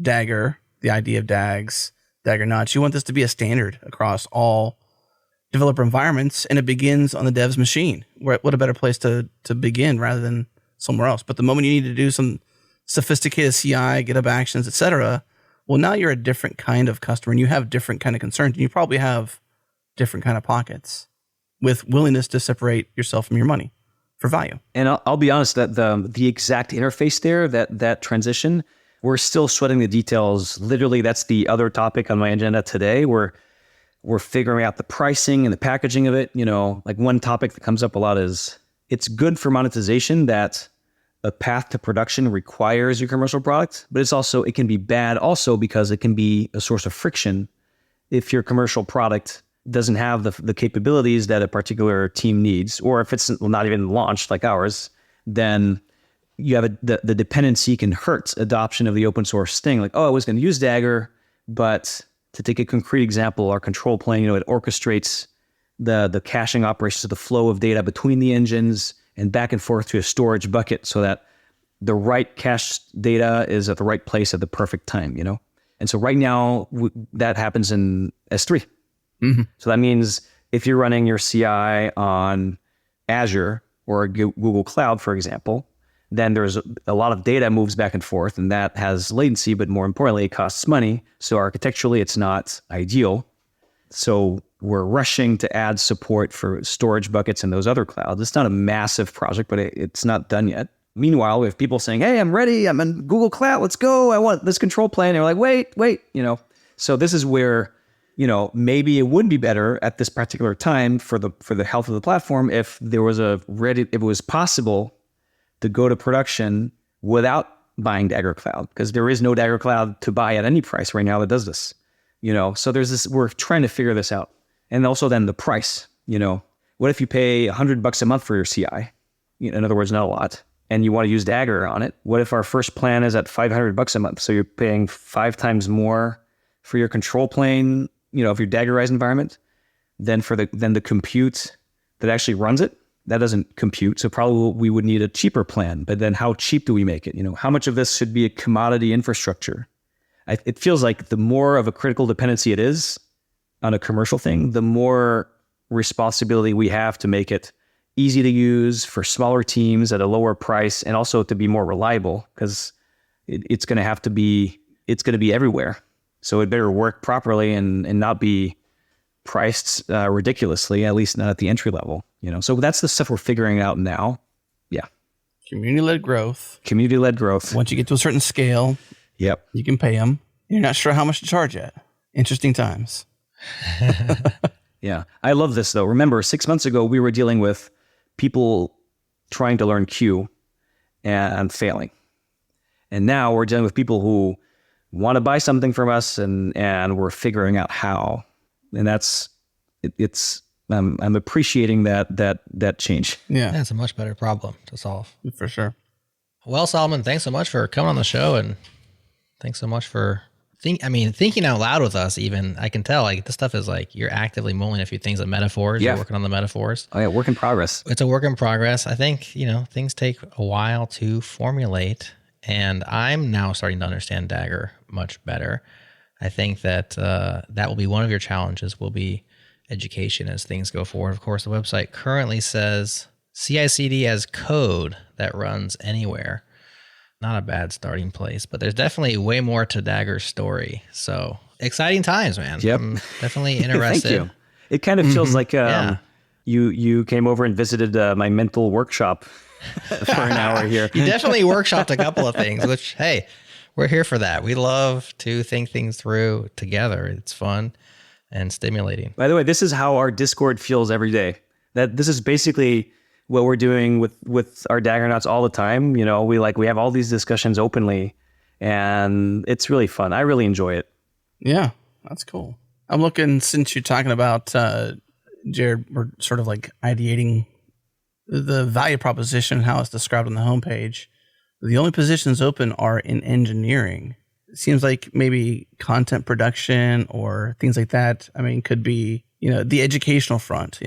Speaker 1: Dagger, the idea of DAGs, Daggernauts, you want this to be a standard across all developer environments, and it begins on the dev's machine. What a better place to begin rather than somewhere else. But the moment you need to do some sophisticated CI, GitHub Actions, etc., well, now you're a different kind of customer and you have different kind of concerns, and you probably have different kind of pockets with willingness to separate yourself from your money for value.
Speaker 3: And I'll be honest that the exact interface there, that transition, we're still sweating the details. Literally, that's the other topic on my agenda today. We're figuring out the pricing and the packaging of it. Like one topic that comes up a lot is it's good for monetization that a path to production requires your commercial product, but it can be bad also because it can be a source of friction if your commercial product doesn't have the capabilities that a particular team needs, or if it's not even launched like ours, then you have the dependency can hurt adoption of the open source thing. Like, I was going to use Dagger, but to take a concrete example, our control plane, it orchestrates the caching operations of the flow of data between the engines and back and forth to a storage bucket so that the right cache data is at the right place at the perfect time, And so right now that happens in S3.
Speaker 1: Mm-hmm.
Speaker 3: So that means if you're running your CI on Azure or Google Cloud, for example, then there's a lot of data moves back and forth, and that has latency, but more importantly, it costs money. So architecturally, it's not ideal. So we're rushing to add support for storage buckets in those other clouds. It's not a massive project, but it's not done yet. Meanwhile, we have people saying, hey, I'm ready. I'm in Google Cloud. Let's go. I want this control plane. And we're like, wait. So this is where maybe it would be better at this particular time for the health of the platform if there was if it was possible to go to production without buying Dagger Cloud, because there is no Dagger Cloud to buy at any price right now that does this. So there's this. We're trying to figure this out, and also then the price. What if you pay $100 a month for your CI? In other words, not a lot, and you want to use Dagger on it. What if our first plan is at $500 a month, so you're paying 5 times more for your control plane, of your Daggerized environment, than the compute that actually runs it? That doesn't compute, so probably we would need a cheaper plan. But then how cheap do we make it? How much of this should be a commodity infrastructure? It feels like the more of a critical dependency it is on a commercial thing, the more responsibility we have to make it easy to use for smaller teams at a lower price, and also to be more reliable, because it's going to be everywhere. So it better work properly and not be priced ridiculously, at least not at the entry level. So that's the stuff we're figuring out now. Yeah.
Speaker 1: Community-led growth.
Speaker 3: Once
Speaker 1: you get to a certain scale,
Speaker 3: yep,
Speaker 1: you can pay them. You're not sure how much to charge yet. Interesting times.
Speaker 3: Yeah. I love this, though. Remember, 6 months ago, we were dealing with people trying to learn Q and failing. And now we're dealing with people who want to buy something from us, and we're figuring out how. And I'm appreciating that change.
Speaker 1: Yeah.
Speaker 4: That's a much better problem to solve.
Speaker 1: For sure.
Speaker 4: Well, Solomon, thanks so much for coming on the show, and thanks so much for thinking out loud with us. Even I can tell, like, this stuff is like you're actively mulling a few things, like metaphors.
Speaker 3: Yeah.
Speaker 4: You're working on the metaphors.
Speaker 3: Oh yeah, work in progress.
Speaker 4: It's a work in progress. I think things take a while to formulate, and I'm now starting to understand Dagger much better. I think that that will be one of your challenges. Will be education as things go forward. Of course, the website currently says CI/CD as code that runs anywhere. Not a bad starting place, but there's definitely way more to Dagger's story. So exciting times, man.
Speaker 3: Yep.
Speaker 4: I'm definitely interested.
Speaker 3: Thank you. It kind of feels like you came over and visited my mental workshop for an hour here.
Speaker 4: You definitely workshopped a couple of things, which, hey, we're here for that. We love to think things through together. It's fun and stimulating.
Speaker 3: By the way, this is how our Discord feels every day. That this is basically what we're doing with our Daggernauts all the time. We have all these discussions openly, and it's really fun. I really enjoy it.
Speaker 1: Yeah, that's cool. I'm looking, since you're talking about, Jared, we're sort of like ideating the value proposition, how it's described on the homepage. The only positions open are in engineering. It seems like maybe content production or things like that. Could be, the educational front,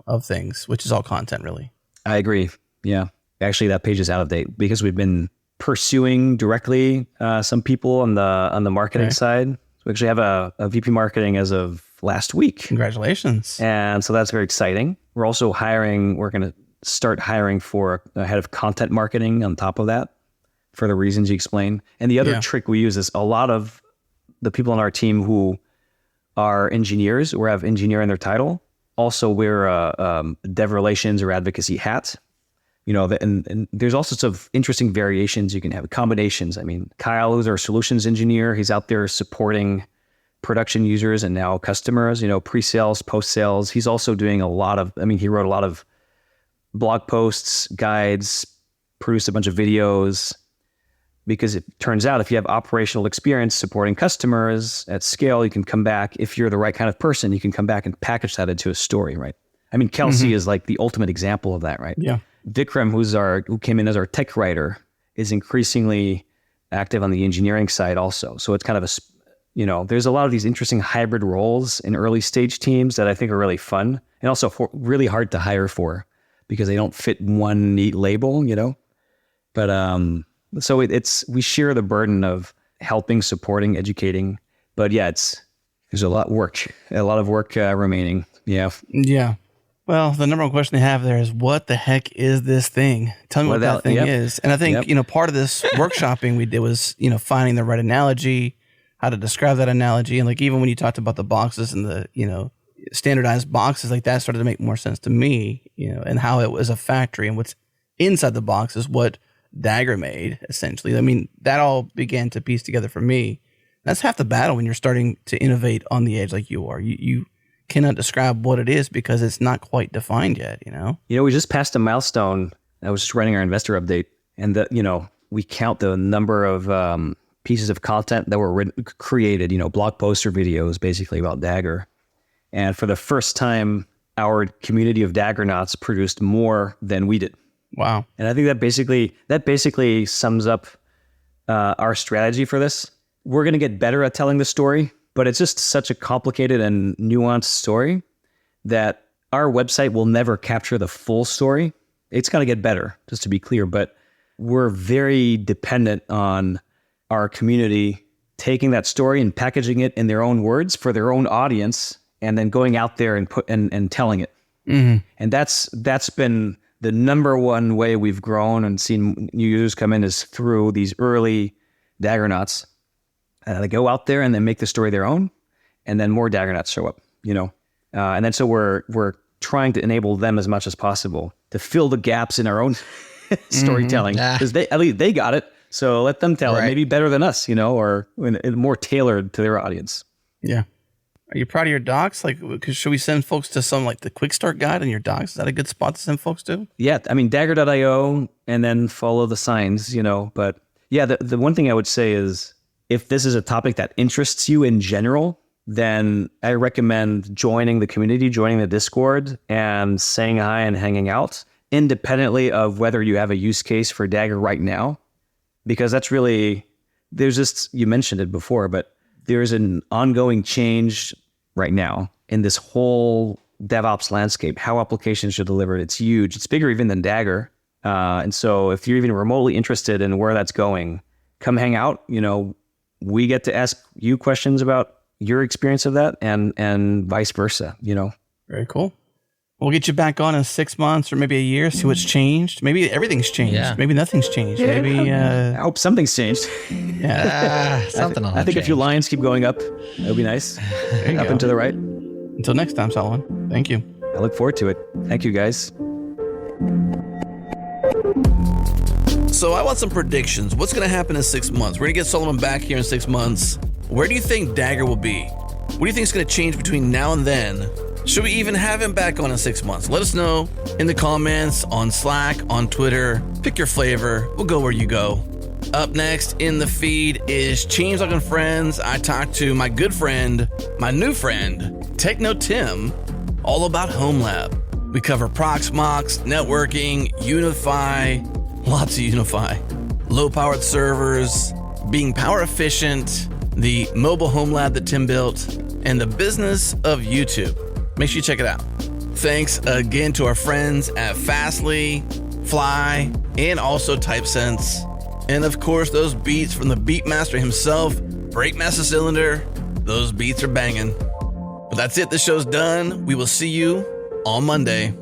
Speaker 1: of things, which is all content, really.
Speaker 3: I agree. Yeah. Actually, that page is out of date because we've been pursuing directly some people on the marketing side. We actually have a VP marketing as of last week.
Speaker 1: Congratulations.
Speaker 3: And so that's very exciting. We're also hiring. We're going to start hiring for a head of content marketing on top of that, for the reasons you explained. And the other trick we use is a lot of the people on our team who are engineers or have engineer in their title also wear a dev relations or advocacy hat. And there's all sorts of interesting variations. You can have combinations. Kyle, who's our solutions engineer, he's out there supporting production users and now customers, pre-sales, post-sales. He's also doing a lot of, he wrote a lot of blog posts, guides, produced a bunch of videos, because it turns out if you have operational experience supporting customers at scale, you can come back. If you're the right kind of person, you can come back and package that into a story, right? Kelsey is like the ultimate example of that, right?
Speaker 1: Yeah.
Speaker 3: Vikram, who came in as our tech writer, is increasingly active on the engineering side also. So it's kind of there's a lot of these interesting hybrid roles in early stage teams that I think are really fun and also really hard to hire for because they don't fit one neat label, But so we share the burden of helping, supporting, educating. But yeah, there's a lot of work remaining. Yeah.
Speaker 1: Yeah. Well, the number one question they have there is, what the heck is this thing? Tell me what that thing is. And I think, part of this workshopping we did was, finding the right analogy, how to describe that analogy. And like, even when you talked about the boxes and the, standardized boxes, like that started to make more sense to me, and how it was a factory and what's inside the box is what Dagger made, essentially. That all began to piece together for me. That's half the battle when you're starting to innovate on the edge like you are. You cannot describe what it is because it's not quite defined yet, you know?
Speaker 3: You know, we just passed a milestone. I was just writing our investor update, and we count the number of pieces of content that were created, blog posts or videos basically about Dagger. And for the first time, our community of Daggernauts produced more than we did.
Speaker 1: Wow.
Speaker 3: And I think that basically sums up our strategy for this. We're going to get better at telling the story, but it's just such a complicated and nuanced story that our website will never capture the full story. It's going to get better, just to be clear, but we're very dependent on our community taking that story and packaging it in their own words for their own audience, and then going out there and telling it. Mm-hmm. And that's been the number one way we've grown and seen new users come in, is through these early Daggernauts. They go out there and they make the story their own, and then more Daggernauts show up, and then so we're trying to enable them as much as possible to fill the gaps in our own storytelling, because at least they got it. So let them tell it, maybe better than us, or more tailored to their audience.
Speaker 1: Yeah. Are you proud of your docs? Like, should we send folks to some like the quick start guide in your docs? Is that a good spot to send folks to?
Speaker 3: Yeah, I mean Dagger.io, and then follow the signs, But yeah, the one thing I would say is, if this is a topic that interests you in general, then I recommend joining the community, joining the Discord, and saying hi and hanging out, independently of whether you have a use case for Dagger right now. Because that's really, you mentioned it before, but there's an ongoing change right now in this whole DevOps landscape, how applications should deliver. It's huge. It's bigger even than Dagger. And so if you're even remotely interested in where that's going, come hang out. We get to ask you questions about your experience of that, and vice versa,
Speaker 1: Very cool. We'll get you back on in 6 months or maybe a year, see what's changed. Maybe everything's changed. Yeah. Maybe nothing's changed. Yeah. Maybe
Speaker 3: I hope something's changed.
Speaker 1: Yeah.
Speaker 4: Something
Speaker 3: I think a few lines keep going up. That would be nice. Up and to the right.
Speaker 1: Until next time, Solomon. Thank you.
Speaker 3: I look forward to it. Thank you, guys.
Speaker 1: So I want some predictions. What's going to happen in 6 months? We're going to get Solomon back here in 6 months. Where do you think Dagger will be? What do you think is going to change between now and then? Should we even have him back on in 6 months? Let us know in the comments, on Slack, on Twitter. Pick your flavor. We'll go where you go. Up next in the feed is Changelog and Friends. I talked to my good friend, my new friend, Techno Tim, all about Home Lab. We cover Proxmox, networking, Unify, lots of Unify, low-powered servers, being power efficient, the mobile home lab that Tim built, and the business of YouTube. Make sure you check it out. Thanks again to our friends at Fastly, Fly, and also TypeSense. And of course, those beats from the Beatmaster himself, Breakmaster Cylinder. Those beats are banging. But that's it. The show's done. We will see you on Monday.